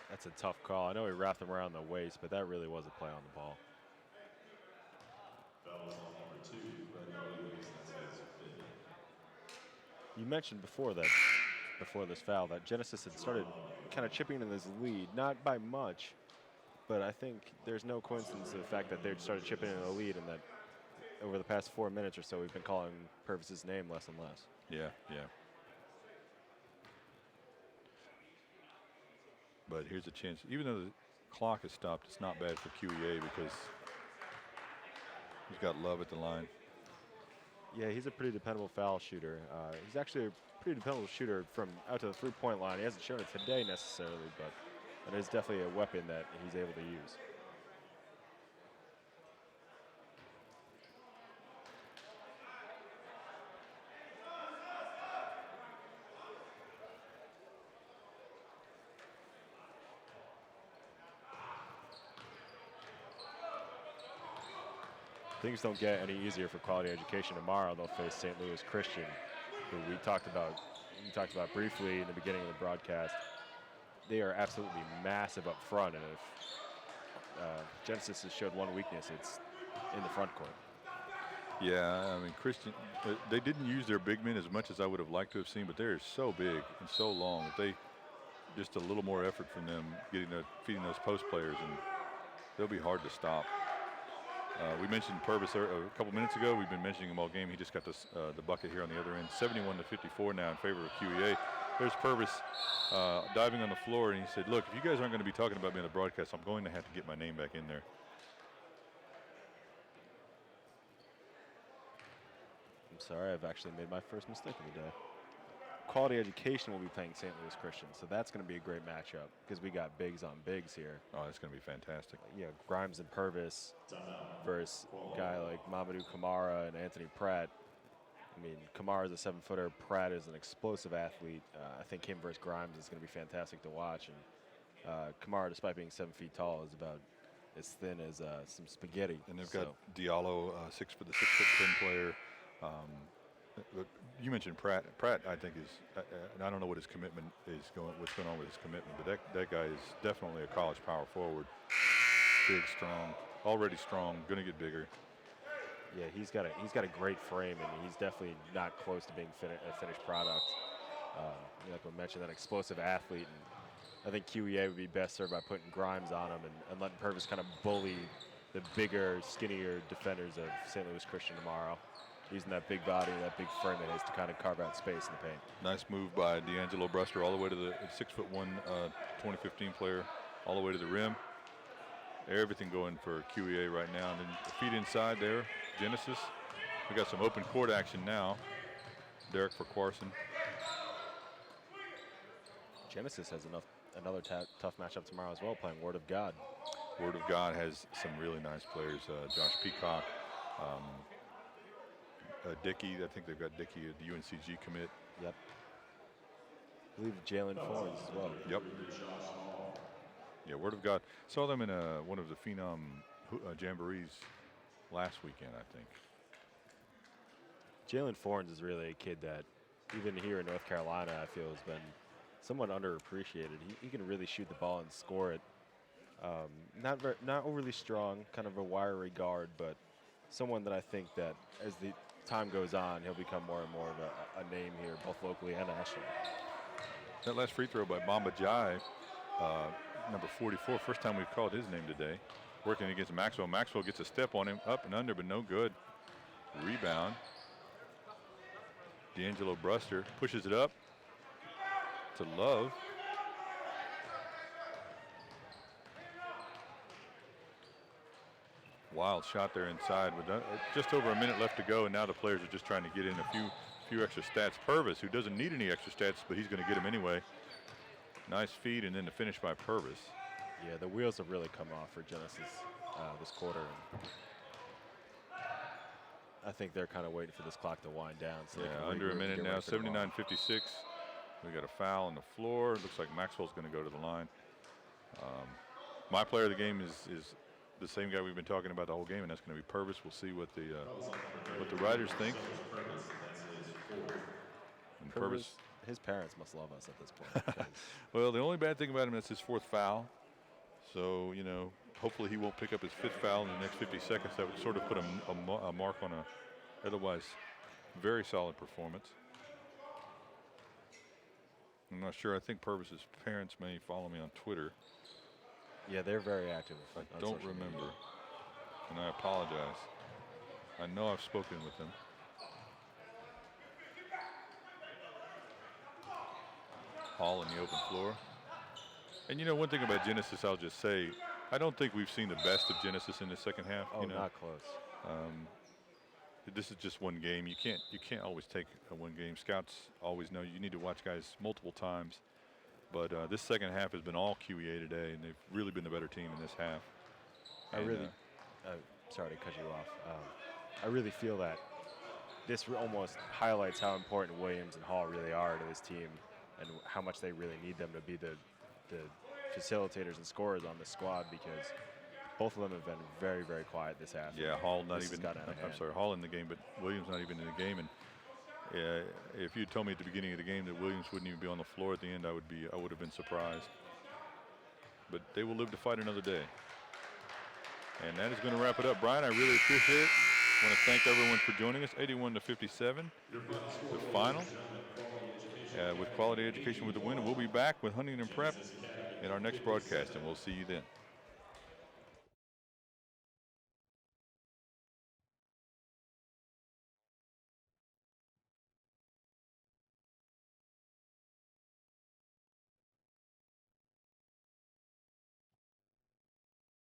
That's a tough call. I know he wrapped him around the waist, but that really was a play on the ball. You mentioned before this foul, that Genesis had started kind of chipping into this lead, not by much, but I think there's no coincidence to the fact that they started chipping into the lead, and that over the past 4 minutes or so, we've been calling Purvis's name less and less. Yeah. But here's a chance. Even though the clock is stopped, it's not bad for QEA because he's got Love at the line. Yeah, he's a pretty dependable foul shooter. He's actually a pretty dependable shooter from out to the three-point line. He hasn't shown it today necessarily, but it is definitely a weapon that he's able to use. Things don't get any easier for quality education tomorrow. They'll face St. Louis Christian, who we talked about briefly in the beginning of the broadcast. They are absolutely massive up front, and if Genesis has showed one weakness, it's in the front court. Yeah, I mean, Christian, they didn't use their big men as much as I would have liked to have seen, but they're so big and so long that they just a little more effort from them feeding those post players, and they'll be hard to stop. We mentioned Purvis a couple minutes ago. We've been mentioning him all game. He just got the bucket here on the other end. 71-54 now in favor of QEA. There's Purvis diving on the floor, and he said, look, if you guys aren't going to be talking about me on the broadcast, I'm going to have to get my name back in there. I'm sorry, I've actually made my first mistake of the day. Quality Education will be playing St. Louis Christian, so that's going to be a great matchup because we got bigs on bigs here. Oh, that's going to be fantastic. Yeah, Grimes and Purvis versus a guy like Mamadou Kamara and Anthony Pratt. I mean, Kamara is a 7-footer. Pratt is an explosive athlete. I think him versus Grimes is going to be fantastic to watch. And Kamara, despite being 7 feet tall, is about as thin as some spaghetti. And they've got Diallo, the 6'10" player. You mentioned Pratt. Pratt, I think, is and I don't know what his commitment is what's going on with his commitment, but that guy is definitely a college power forward. Big, strong, already strong, going to get bigger. Yeah, he's got a great frame, and he's definitely not close to being a finished product. Like we mentioned, that explosive athlete, and I think QEA would be best served by putting Grimes on him and letting Purvis kind of bully the bigger, skinnier defenders of St. Louis Christian tomorrow, using that big body and that big frame it is to kind of carve out space in the paint. Nice move by D'Angelo Bruster all the way to the 6'1", 2015 player, all the way to the rim. Everything going for QEA right now. And then the feet inside there, Genesis. We got some open court action now. Derek for Quarson. Genesis has another tough matchup tomorrow as well, playing Word of God. Word of God has some really nice players. Josh Peacock, Dickey. I think they've got Dickey, the UNCG commit. Yep. I believe Jalen Fornes as well. Yep. Yeah, Word of God. Saw them in one of the Phenom jamborees last weekend, I think. Jalen Fornes is really a kid that, even here in North Carolina, I feel has been somewhat underappreciated. He can really shoot the ball and score it. Not overly strong, kind of a wiry guard, but someone that I think that as the time goes on, he'll become more and more of a name here, both locally and nationally. That last free throw by Bamba Jai, number 44, first time we've called his name today, working against Maxwell. Maxwell gets a step on him, up and under, but no good. Rebound. D'Angelo Bruster pushes it up to Love. Wild shot there inside with just over a minute left to go, and now the players are just trying to get in a few extra stats. Purvis, who doesn't need any extra stats, but he's going to get them anyway. Nice feed, and then the finish by Purvis. Yeah, the wheels have really come off for Genesis this quarter. I think they're kind of waiting for this clock to wind down. So yeah, under a minute now, 79-56. We got a foul on the floor. It looks like Maxwell's going to go to the line. My player of the game is the same guy we've been talking about the whole game, and that's going to be Purvis. We'll see what the writers think. And Purvis, his parents must love us at this point. well, the only bad thing about him is his 4th foul. So, you know, hopefully he won't pick up his 5th foul in the next 50 seconds. That would sort of put a mark on a otherwise very solid performance. I'm not sure. I think Purvis's parents may follow me on Twitter. Yeah, they're very active. I don't remember, and I apologize. I know I've spoken with them. Hall in the open floor. And you know, one thing about Genesis, I'll just say, I don't think we've seen the best of Genesis in the second half. Oh, you know? not close. this is just one game. You can't always take a one game. Scouts always know you need to watch guys multiple times. But this second half has been all QEA today, and they've really been the better team in this half. Sorry to cut you off. I really feel that this almost highlights how important Williams and Hall really are to this team, and how much they really need them to be the facilitators and scorers on the squad, because both of them have been very, very quiet this half. Yeah, Hall not This has even. gotten out of I'm hand. sorry, Hall in the game, but Williams not even in the game. And if you told me at the beginning of the game that Williams wouldn't even be on the floor at the end, I would have been surprised. But they will live to fight another day. And that is going to wrap it up. Brian, I really appreciate it. I want to thank everyone for joining us. 81-57, the final, with Quality Education with the win. And we'll be back with Huntington Prep in our next broadcast, and we'll see you then.